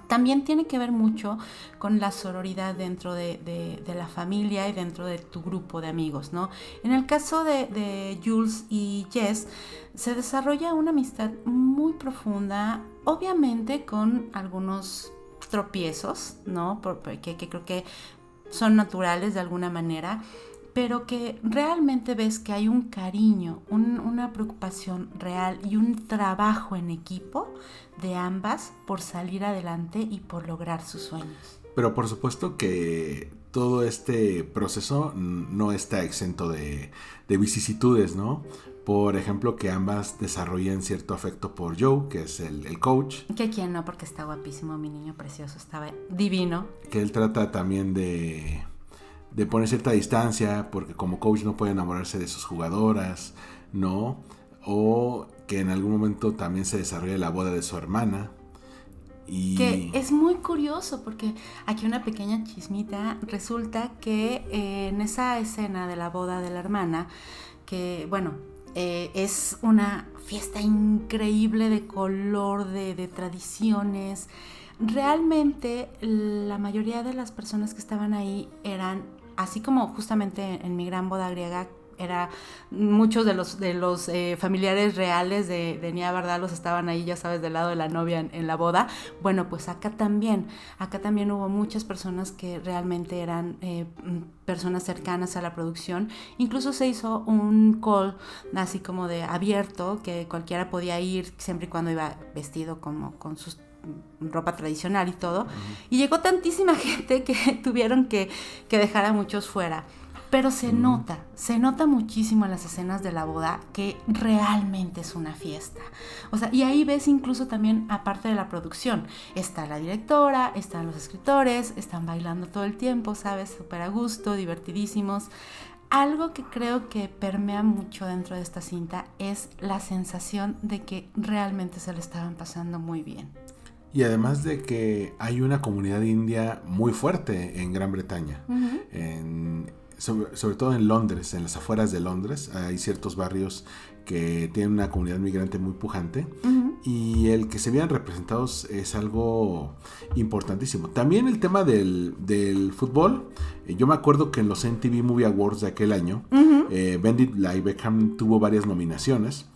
A: También tiene que ver mucho con la sororidad dentro de la familia y dentro de tu grupo de amigos, ¿no? En el caso de Jules y Jess, se desarrolla una amistad muy profunda, obviamente con algunos tropiezos, ¿no? Que creo que son naturales de alguna manera, pero que realmente ves que hay un cariño, una preocupación real y un trabajo en equipo de ambas por salir adelante y por lograr sus sueños.
B: Pero por supuesto que todo este proceso no está exento de vicisitudes, ¿no? Por ejemplo, que ambas desarrollen cierto afecto por Joe, que es el coach.
A: Que quién no, porque está guapísimo, mi niño precioso, estaba divino.
B: Que él trata también de poner cierta distancia, porque como coach no puede enamorarse de sus jugadoras, ¿no? O que en algún momento también se desarrolla la boda de su hermana. Y
A: que es muy curioso, porque aquí una pequeña chismita, resulta que en esa escena de la boda de la hermana, que bueno, es una fiesta increíble de color, de tradiciones. Realmente la mayoría de las personas que estaban ahí eran, así como justamente en mi gran boda griega, muchos de los familiares reales de Nia Vardalos estaban ahí, ya sabes, del lado de la novia en la boda. Bueno, pues acá también hubo muchas personas que realmente eran personas cercanas a la producción. Incluso se hizo un call así como de abierto, que cualquiera podía ir siempre y cuando iba vestido como con sus ropa tradicional y todo. Uh-huh. Y llegó tantísima gente que tuvieron que dejar a muchos fuera. Pero se nota muchísimo en las escenas de la boda que realmente es una fiesta. O sea, y ahí ves incluso también, aparte de la producción, está la directora, están los escritores, están bailando todo el tiempo, ¿sabes? Súper a gusto, divertidísimos. Algo que creo que permea mucho dentro de esta cinta es la sensación de que realmente se le estaban pasando muy bien.
B: Y además de que hay una comunidad india muy fuerte en Gran Bretaña. Uh-huh. Sobre todo en Londres, en las afueras de Londres, hay ciertos barrios que tienen una comunidad migrante muy pujante. Uh-huh. Y el que se vean representados es algo importantísimo. También el tema del fútbol. Yo me acuerdo que en los MTV Movie Awards de aquel año, uh-huh, Benedict Beckham tuvo varias nominaciones.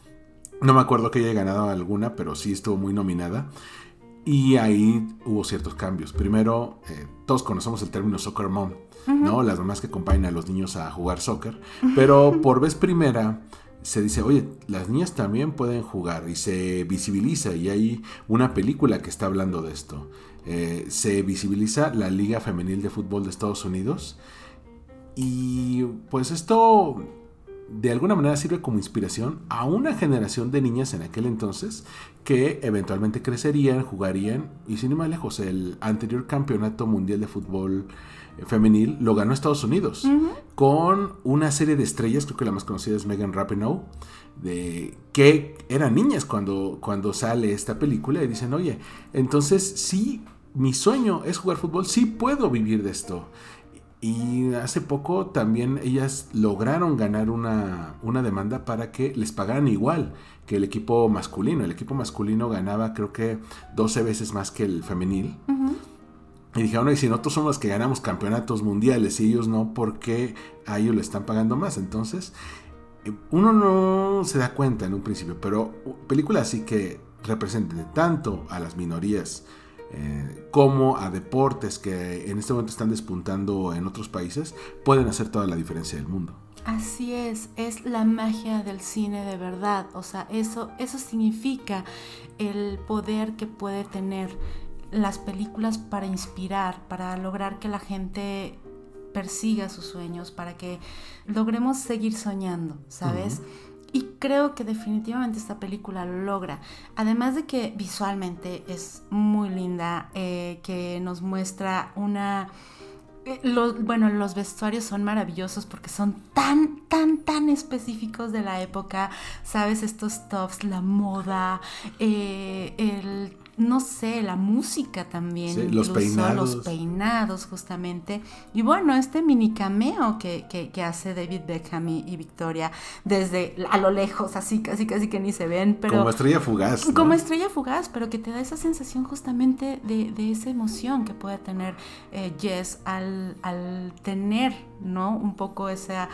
B: No me acuerdo que haya ganado alguna, pero sí estuvo muy nominada. Y ahí hubo ciertos cambios. Primero, todos conocemos el término soccer mom, uh-huh, ¿no? Las mamás que acompañan a los niños a jugar soccer. Pero por vez primera se dice, oye, las niñas también pueden jugar, y se visibiliza, y hay una película que está hablando de esto. Se visibiliza la Liga Femenil de Fútbol de Estados Unidos, y pues esto de alguna manera sirve como inspiración a una generación de niñas en aquel entonces que eventualmente crecerían, jugarían, y sin ir más lejos, el anterior campeonato mundial de fútbol femenil lo ganó Estados Unidos, uh-huh, con una serie de estrellas. Creo que la más conocida es Megan Rapinoe, que eran niñas cuando sale esta película, y dicen, oye, entonces sí, mi sueño es jugar fútbol, sí puedo vivir de esto. Y hace poco también ellas lograron ganar una demanda para que les pagaran igual que el equipo masculino. El equipo masculino ganaba, creo que 12 veces más que el femenil. Uh-huh. Y dijeron, y si nosotros somos los que ganamos campeonatos mundiales y ellos no, ¿por qué a ellos le están pagando más? Entonces, uno no se da cuenta en un principio, pero películas así que representen tanto a las minorías cómo a deportes que en este momento están despuntando en otros países pueden hacer toda la diferencia del mundo.
A: Así es la magia del cine de verdad, o sea, eso significa el poder que puede tener las películas para inspirar, para lograr que la gente persiga sus sueños, para que logremos seguir soñando, ¿sabes? Y creo que definitivamente esta película lo logra. Además de que visualmente es muy linda, que nos muestra una... los vestuarios son maravillosos porque son tan específicos de la época, ¿sabes? Estos tops, la moda, no sé, la música también,
B: sí, los
A: peinados justamente. Y bueno, este mini cameo que hace David Beckham y Victoria desde a lo lejos, así casi que ni se ven, pero
B: como estrella fugaz, ¿no?
A: Como estrella fugaz, pero que te da esa sensación justamente de esa emoción que puede tener Jess al tener, ¿no? Un poco esa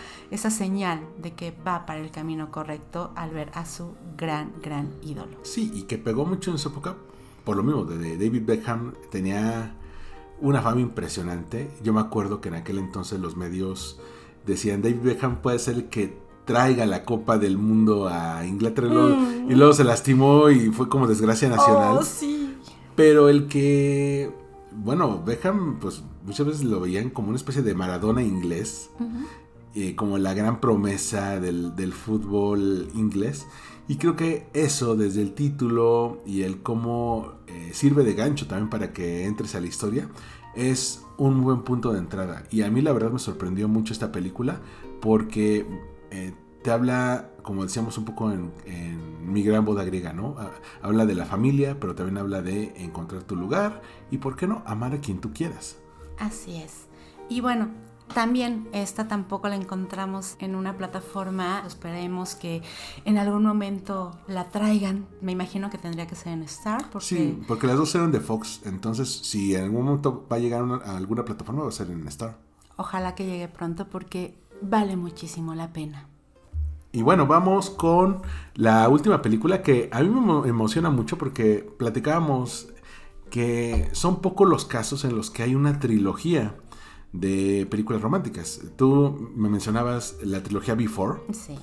A: señal de que va para el camino correcto al ver a su gran ídolo.
B: Sí, y que pegó mucho en su época. Por lo mismo, de David Beckham tenía una fama impresionante. Yo me acuerdo que en aquel entonces los medios decían, David Beckham puede ser el que traiga la Copa del Mundo a Inglaterra, y luego se lastimó y fue como desgracia nacional.
A: Oh, sí.
B: Pero el que, bueno, Beckham, pues muchas veces lo veían como una especie de Maradona inglés, como la gran promesa del fútbol inglés. Y creo que eso, desde el título y el cómo sirve de gancho también para que entres a la historia, es un buen punto de entrada. Y a mí la verdad me sorprendió mucho esta película porque te habla, como decíamos un poco en Mi Gran Boda Griega, ¿no? Habla de la familia, pero también habla de encontrar tu lugar y, ¿por qué no?, amar a quien tú quieras.
A: Así es. Y bueno, también esta tampoco la encontramos en una plataforma. Esperemos que en algún momento la traigan. Me imagino que tendría que ser en Star.
B: Sí, porque las dos eran de Fox. Entonces, si en algún momento va a llegar a alguna plataforma, va a ser en Star.
A: Ojalá que llegue pronto porque vale muchísimo la pena.
B: Y bueno, vamos con la última película que a mí me emociona mucho porque platicábamos que son pocos los casos en los que hay una trilogía de películas románticas. Tú me mencionabas la trilogía Before.
A: Sí.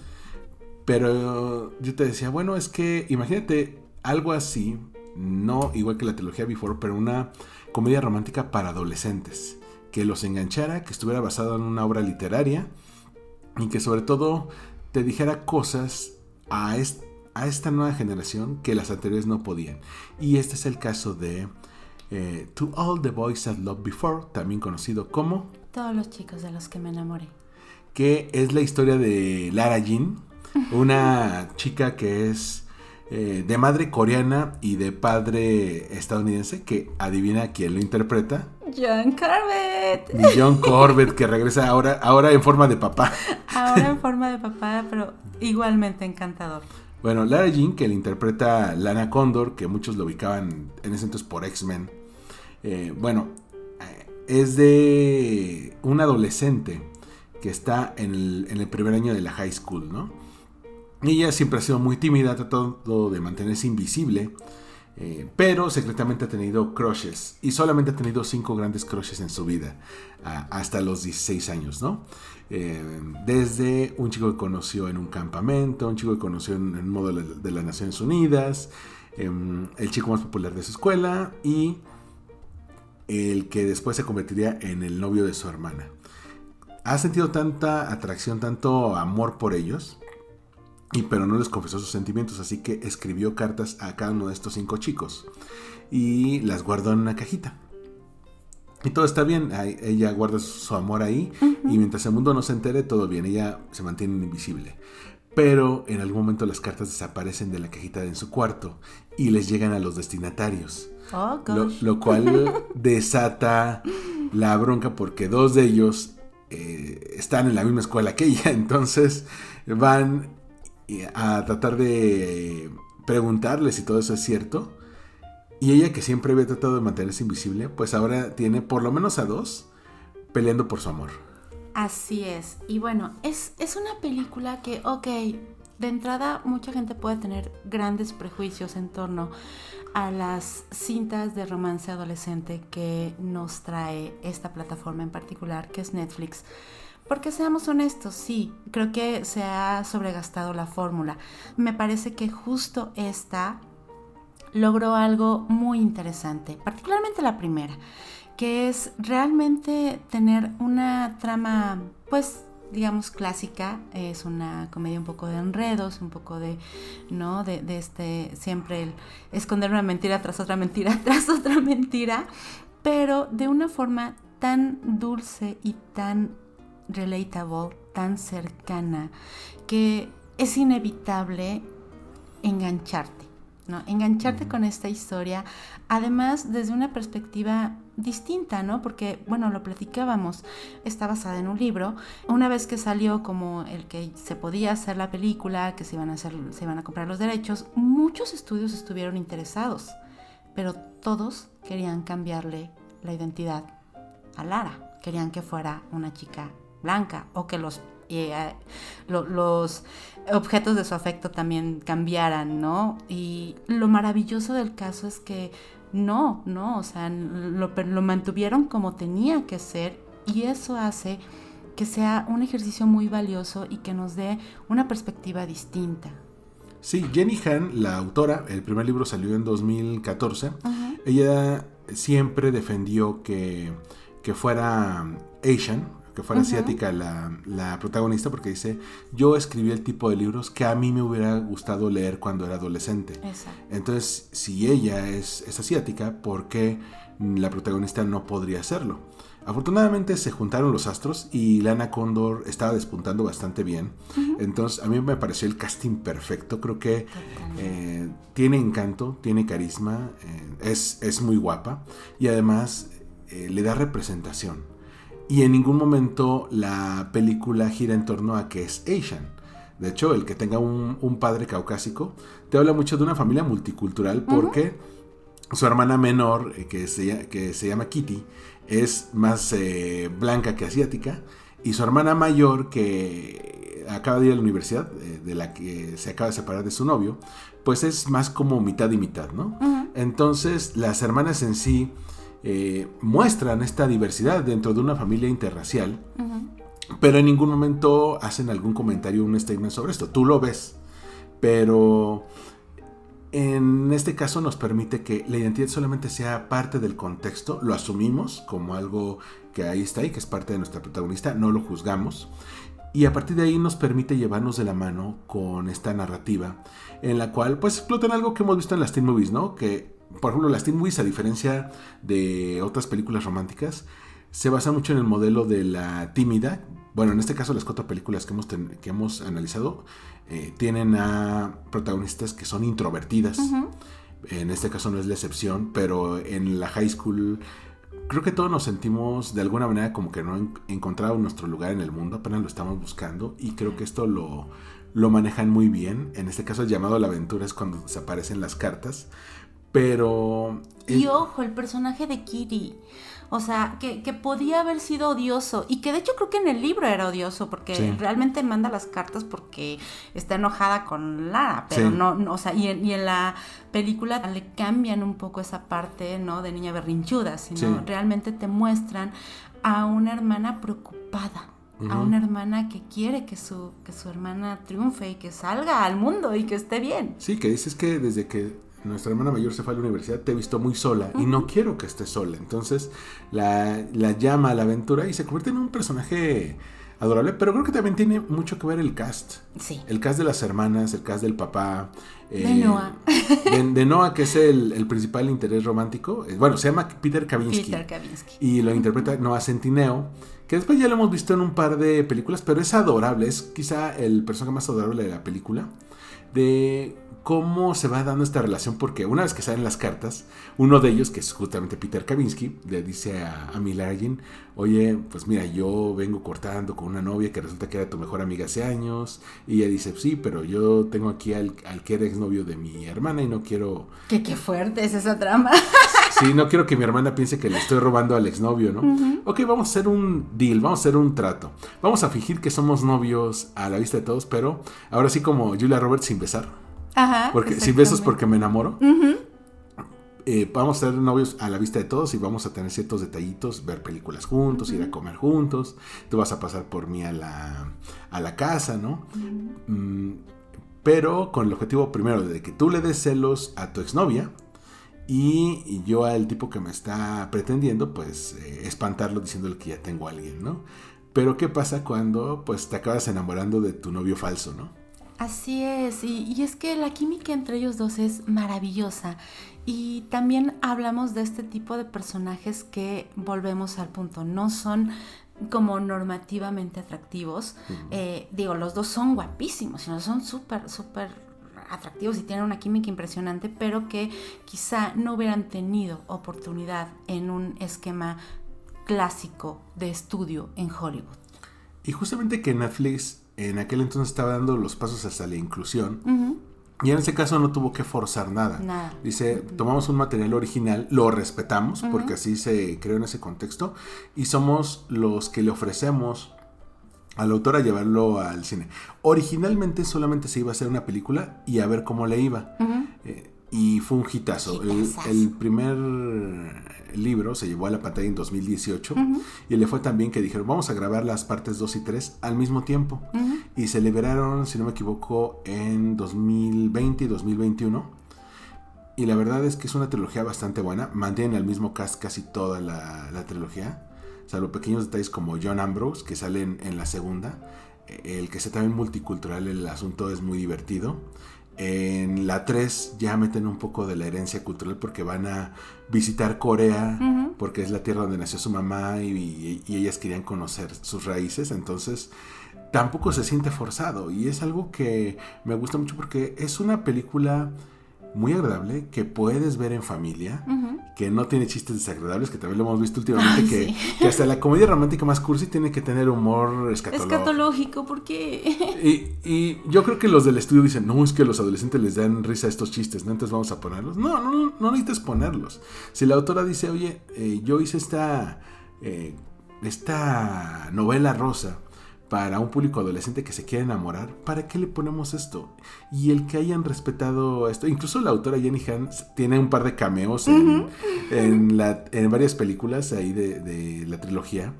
B: Pero yo te decía, bueno, es que imagínate algo así, no igual que la trilogía Before, pero una comedia romántica para adolescentes, que los enganchara, que estuviera basada en una obra literaria y que sobre todo te dijera cosas a esta nueva generación que las anteriores no podían. Y este es el caso de To All the Boys I've Loved Before, también conocido como
A: Todos los chicos de los que me enamoré,
B: que es la historia de Lara Jean, una chica que es de madre coreana y de padre estadounidense, que adivina quién lo interpreta.
A: John Corbett.
B: Y John Corbett, que regresa ahora en forma de papá.
A: Ahora en forma de papá, pero igualmente encantador.
B: Bueno, Lara Jean, que le interpreta Lana Condor, que muchos lo ubicaban en ese entonces por X-Men. Es de un adolescente que está en el primer año de la high school, ¿no? Ella siempre ha sido muy tímida, ha tratado de mantenerse invisible, pero secretamente ha tenido crushes. Y solamente ha tenido 5 grandes crushes en su vida, hasta los 16 años, ¿no? Desde un chico que conoció en un campamento, un chico que conoció en un módulo de las Naciones Unidas, el chico más popular de su escuela y el que después se convertiría en el novio de su hermana. Ha sentido tanta atracción, tanto amor por ellos, pero no les confesó sus sentimientos, así que escribió cartas a cada uno de estos 5 chicos y las guardó en una cajita. Y todo está bien, ella guarda su amor ahí, y mientras el mundo no se entere, todo bien, ella se mantiene invisible. Pero en algún momento las cartas desaparecen de la cajita en su cuarto y les llegan a los destinatarios.
A: Oh, gosh.
B: Lo cual desata la bronca porque 2 de ellos están en la misma escuela que ella. Entonces van a tratar de preguntarle si todo eso es cierto. Y ella, que siempre había tratado de mantenerse invisible, pues ahora tiene por lo menos a 2 peleando por su amor.
A: Así es. Y bueno, es una película que, ok, De entrada, mucha gente puede tener grandes prejuicios en torno a las cintas de romance adolescente que nos trae esta plataforma en particular, que es Netflix. Porque seamos honestos, sí, creo que se ha sobregastado la fórmula. Me parece que justo esta logró algo muy interesante, particularmente la primera, que es realmente tener una trama, pues, digamos, clásica. Es una comedia un poco de enredos, un poco de, ¿no? De siempre el esconder una mentira tras otra mentira, tras otra mentira, pero de una forma tan dulce y tan relatable, tan cercana, que es inevitable engancharte, ¿no? Engancharte con esta historia, además desde una perspectiva distinta, ¿no? Porque, bueno, lo platicábamos, está basada en un libro. Una vez que salió como el que se podía hacer la película, que se iban a comprar los derechos, muchos estudios estuvieron interesados, pero todos querían cambiarle la identidad a Lara. Querían que fuera una chica blanca o que los objetos de su afecto también cambiaran, ¿no? Y lo maravilloso del caso es que no, o sea, lo mantuvieron como tenía que ser, y eso hace que sea un ejercicio muy valioso y que nos dé una perspectiva distinta.
B: Sí, Jenny Han, la autora, el primer libro salió en 2014. Uh-huh. Ella siempre defendió que fuera Asian, que fuera uh-huh. asiática la protagonista, porque dice, yo escribí el tipo de libros que a mí me hubiera gustado leer cuando era adolescente.
A: Exacto.
B: Entonces, si ella es asiática, ¿por qué la protagonista no podría hacerlo? Afortunadamente se juntaron los astros y Lana Condor estaba despuntando bastante bien. Uh-huh. Entonces, a mí me pareció el casting perfecto. Creo que tiene encanto, tiene carisma, es muy guapa y además le da representación. Y en ningún momento la película gira en torno a que es Asian. De hecho, el que tenga un padre caucásico te habla mucho de una familia multicultural, porque uh-huh. su hermana menor, que se llama Kitty, es más blanca que asiática, y su hermana mayor, que acaba de ir a la universidad, de la que se acaba de separar de su novio, pues es más como mitad y mitad, ¿no? Uh-huh. Entonces, las hermanas en sí muestran esta diversidad dentro de una familia interracial, uh-huh. pero en ningún momento hacen algún comentario, un statement sobre esto. Tú lo ves, pero en este caso nos permite que la identidad solamente sea parte del contexto, lo asumimos como algo que ahí está y que es parte de nuestra protagonista, no lo juzgamos, y a partir de ahí nos permite llevarnos de la mano con esta narrativa en la cual pues explotan algo que hemos visto en las teen movies, ¿no? Que por ejemplo, las teen movies, a diferencia de otras películas románticas, se basa mucho en el modelo de la tímida. Bueno, en este caso las 4 películas que hemos analizado tienen a protagonistas que son introvertidas. Uh-huh. En este caso no es la excepción, pero en la high school creo que todos nos sentimos de alguna manera como que no encontrado nuestro lugar en el mundo, apenas lo estamos buscando, y creo que esto lo manejan muy bien. En este caso el llamado a la aventura es cuando desaparecen las cartas. Pero...
A: Y ojo, el personaje de Kitty, o sea, que podía haber sido odioso, y que de hecho creo que en el libro era odioso, porque sí. realmente manda las cartas porque está enojada con Lara, pero sí. no, o sea, y en la película le cambian un poco esa parte, ¿no? De niña berrinchuda, sino sí. realmente te muestran a una hermana preocupada. Uh-huh. A una hermana que quiere que su hermana triunfe y que salga al mundo y que esté bien.
B: Sí, que dices que desde que nuestra hermana mayor se fue a la universidad, te he visto muy sola, uh-huh. y no quiero que estés sola. Entonces la llama a la aventura y se convierte en un personaje adorable, pero creo que también tiene mucho que ver el cast.
A: Sí.
B: El cast de las hermanas, el cast del papá.
A: De Noah.
B: de Noah, que es el principal interés romántico. Bueno, se llama Peter Kavinsky. Y lo interpreta Noah Centineo, que después ya lo hemos visto en un par de películas, pero es adorable. Es quizá el personaje más adorable de la película. De cómo se va dando esta relación, porque una vez que salen las cartas, uno de ellos, que es justamente Peter Kavinsky, le dice a Mila Jin, oye, pues mira, yo vengo cortando con una novia que resulta que era tu mejor amiga hace años, y ella dice, sí, pero yo tengo aquí al que era exnovio de mi hermana y no quiero...
A: Qué fuerte es esa trama.
B: Sí, no quiero que mi hermana piense que le estoy robando al exnovio, ¿no? Ok, vamos a hacer un deal, vamos a hacer un trato. Vamos a fingir que somos novios a la vista de todos, pero ahora sí como Julia Roberts sin besar.
A: Ajá.
B: Porque sin besos porque me enamoro. Vamos a ser novios a la vista de todos y vamos a tener ciertos detallitos, ver películas juntos, ir a comer juntos. Tú vas a pasar por mí a la casa, ¿no? Pero con el objetivo primero de que tú le des celos a tu exnovia y yo al tipo que me está pretendiendo, pues espantarlo diciéndole que ya tengo a alguien, ¿no? Pero ¿qué pasa cuando pues te acabas enamorando de tu novio falso, ¿no?
A: Así es, y es que la química entre ellos dos es maravillosa. Y también hablamos de este tipo de personajes que, volvemos al punto, no son como normativamente atractivos. Digo, los dos son guapísimos, son súper, súper atractivos y tienen una química impresionante, pero que quizá no hubieran tenido oportunidad en un esquema clásico de estudio en Hollywood.
B: Y justamente que Netflix en aquel entonces estaba dando los pasos hacia la inclusión, y en ese caso no tuvo que forzar nada. Dice, tomamos un material original, lo respetamos, porque así se creó en ese contexto, y somos los que le ofrecemos a la autora llevarlo al cine. Originalmente solamente se iba a hacer una película y a ver cómo le iba. Y fue un hitazo. El primer libro se llevó a la pantalla en 2018 y le fue tan bien que dijeron, vamos a grabar las partes 2 y 3 al mismo tiempo. Y se liberaron, si no me equivoco, en 2020 y 2021. Y la verdad es que es una trilogía bastante buena. Mantienen el mismo cast casi toda la trilogía, salvo pequeños detalles como John Ambrose, que salen en la segunda. El que sea también multicultural, el asunto es muy divertido. En la 3 ya meten un poco de la herencia cultural porque van a visitar Corea, porque es la tierra donde nació su mamá y ellas querían conocer sus raíces. Entonces tampoco se siente forzado y es algo que me gusta mucho porque es una película muy agradable que puedes ver en familia, que no tiene chistes desagradables, que también lo hemos visto últimamente. Que hasta la comedia romántica más cursi tiene que tener humor
A: escatológico, porque
B: y yo creo que los del estudio dicen, no, es que los adolescentes les dan risa a estos chistes, ¿no? Entonces vamos a ponerlos. No necesitas ponerlos. Si la autora dice, oye, yo hice esta novela rosa para un público adolescente que se quiere enamorar, ¿para qué le ponemos esto? Y el que hayan respetado esto, incluso la autora Jenny Han tiene un par de cameos en varias películas ahí de la trilogía.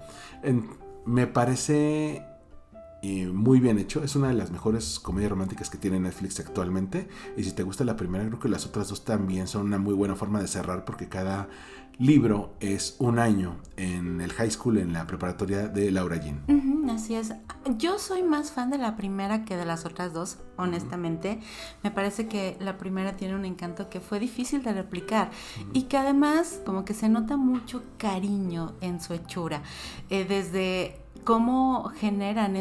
B: Me parece muy bien hecho, es una de las mejores comedias románticas que tiene Netflix actualmente, y si te gusta la primera, creo que las otras dos también son una muy buena forma de cerrar, porque cada libro es un año en el high school, en la preparatoria de Laura Jean.
A: Así es. Yo soy más fan de la primera que de las otras dos, honestamente. Me parece que la primera tiene un encanto que fue difícil de replicar y que además como que se nota mucho cariño en su hechura. Desde cómo generan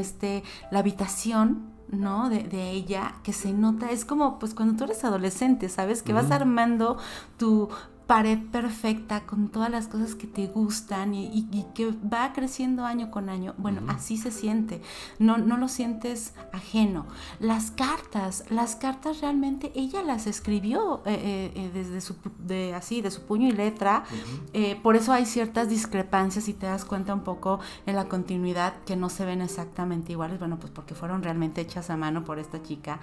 A: la habitación, ¿no? De ella, que se nota, es como pues cuando tú eres adolescente, ¿sabes? Que vas armando tu pared perfecta con todas las cosas que te gustan y que va creciendo año con año. Bueno, así se siente. No lo sientes ajeno. Las cartas realmente ella las escribió desde de su puño y letra. Por eso hay ciertas discrepancias y te das cuenta un poco en la continuidad que no se ven exactamente iguales. Bueno, pues porque fueron realmente hechas a mano por esta chica.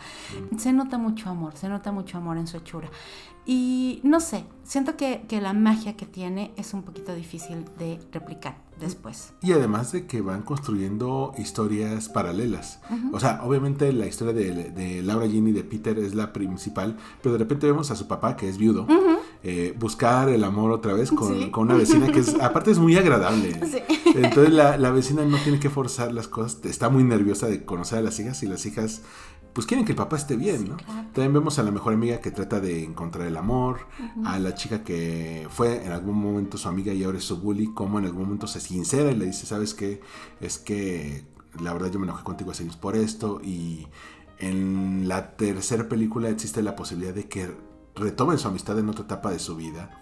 A: Se nota mucho amor en su hechura. Y no sé, siento que la magia que tiene es un poquito difícil de replicar después.
B: Y además de que van construyendo historias paralelas. O sea, obviamente la historia de Laura Jean y de Peter es la principal, pero de repente vemos a su papá, que es viudo, buscar el amor otra vez con una vecina que aparte es muy agradable.
A: Sí.
B: Entonces la vecina no tiene que forzar las cosas, está muy nerviosa de conocer a las hijas y las hijas pues quieren que el papá esté bien, ¿no?
A: Claro.
B: También vemos a la mejor amiga que trata de encontrar el amor, a la chica que fue en algún momento su amiga y ahora es su bully, como en algún momento se sincera y le dice, ¿sabes qué? Es que la verdad yo me enojé contigo hace años por esto. Y en la tercera película existe la posibilidad de que retomen su amistad en otra etapa de su vida,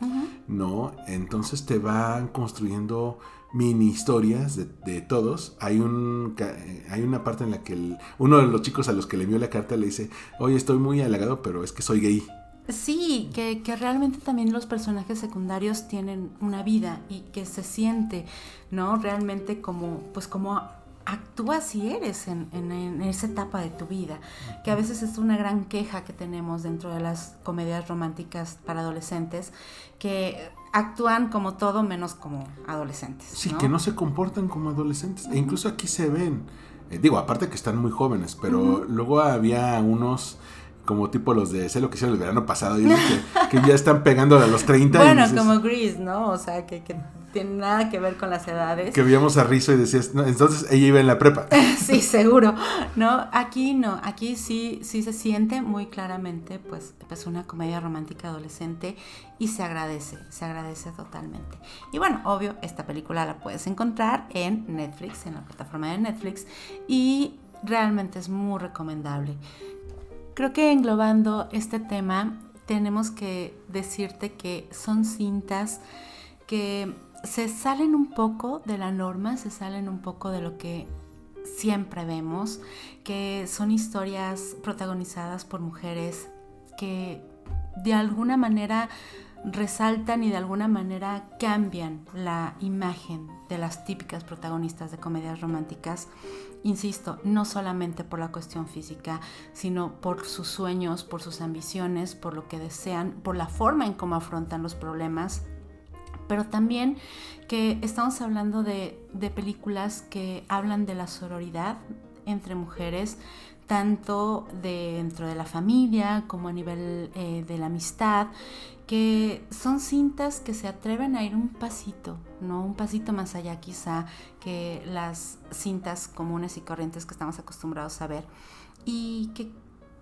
B: ¿no? Entonces te van construyendo mini historias de todos. Hay una parte en la que uno de los chicos a los que le envió la carta le dice, oye, estoy muy halagado, pero es que soy gay.
A: Sí, que realmente también los personajes secundarios tienen una vida y que se siente, ¿no? Realmente como actúas si eres en esa etapa de tu vida, que a veces es una gran queja que tenemos dentro de las comedias románticas para adolescentes, que actúan como todo menos como adolescentes, ¿no?
B: Sí, que no se comportan como adolescentes. E incluso aquí se ven, aparte que están muy jóvenes, pero luego había unos como tipo los de Sé lo que hicieron el verano pasado, y que ya están pegando a los 30.
A: Bueno,
B: dices,
A: como Grease, ¿no? O sea, que tiene nada que ver con las edades.
B: Que veíamos a Rizzo y decías, no, entonces ella iba en la prepa.
A: Sí, seguro. No, aquí sí se siente muy claramente pues una comedia romántica adolescente y se agradece totalmente. Y bueno, obvio, esta película la puedes encontrar en Netflix, en la plataforma de Netflix, y realmente es muy recomendable. Creo que englobando este tema, tenemos que decirte que son cintas que se salen un poco de la norma, se salen un poco de lo que siempre vemos, que son historias protagonizadas por mujeres que de alguna manera resaltan y de alguna manera cambian la imagen de las típicas protagonistas de comedias románticas. Insisto, no solamente por la cuestión física, sino por sus sueños, por sus ambiciones, por lo que desean, por la forma en cómo afrontan los problemas, pero también que estamos hablando de películas que hablan de la sororidad entre mujeres, tanto dentro de la familia como a nivel de la amistad, que son cintas que se atreven a ir un pasito, ¿no? Un pasito más allá quizá que las cintas comunes y corrientes que estamos acostumbrados a ver, y que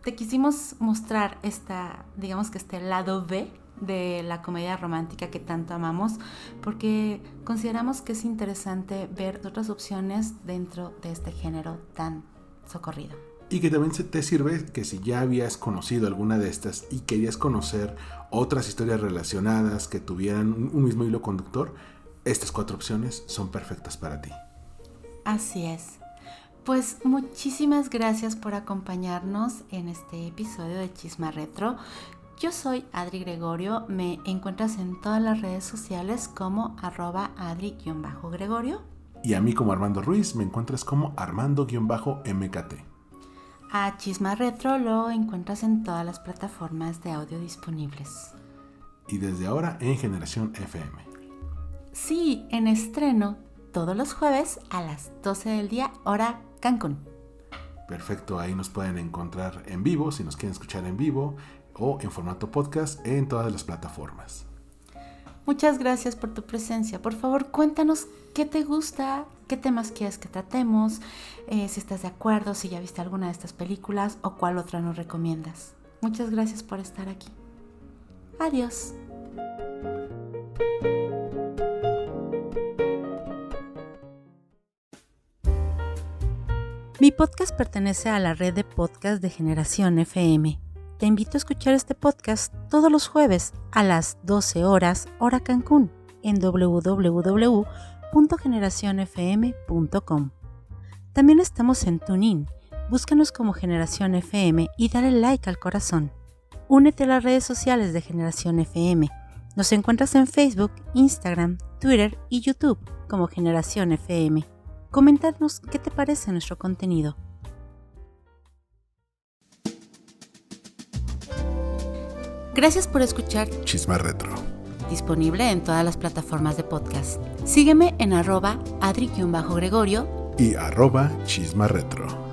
A: te quisimos mostrar digamos que este lado B de la comedia romántica que tanto amamos, porque consideramos que es interesante ver otras opciones dentro de este género tan socorrido.
B: Y que también te sirve que si ya habías conocido alguna de estas y querías conocer otras historias relacionadas que tuvieran un mismo hilo conductor, estas 4 opciones son perfectas para ti.
A: Así es. Pues muchísimas gracias por acompañarnos en este episodio de Chisma Retro. Yo soy Adri Gregorio, me encuentras en todas las redes sociales como @Adri_Gregorio.
B: Y a mí como Armando Ruiz me encuentras como Armando_MKT.
A: A Chisma Retro lo encuentras en todas las plataformas de audio disponibles.
B: Y desde ahora en Generación FM.
A: Sí, en estreno todos los jueves a las 12 del día, hora Cancún.
B: Perfecto, ahí nos pueden encontrar en vivo, si nos quieren escuchar en vivo, o en formato podcast en todas las plataformas.
A: Muchas gracias por tu presencia. Por favor, cuéntanos qué te gusta, qué temas quieres que tratemos, si estás de acuerdo, si ya viste alguna de estas películas o cuál otra nos recomiendas. Muchas gracias por estar aquí. Adiós. Mi podcast pertenece a la red de podcast de Generación FM. Te invito a escuchar este podcast todos los jueves a las 12 horas, hora Cancún, en www.generacionfm.com. También estamos en TuneIn. Búscanos como Generación FM y dale like al corazón. Únete a las redes sociales de Generación FM. Nos encuentras en Facebook, Instagram, Twitter y YouTube como Generación FM. Coméntanos qué te parece nuestro contenido. Gracias por escuchar
B: Chisma Retro.
A: Disponible en todas las plataformas de podcast. Sígueme en @Adri_Gregorio
B: y @Chisma Retro.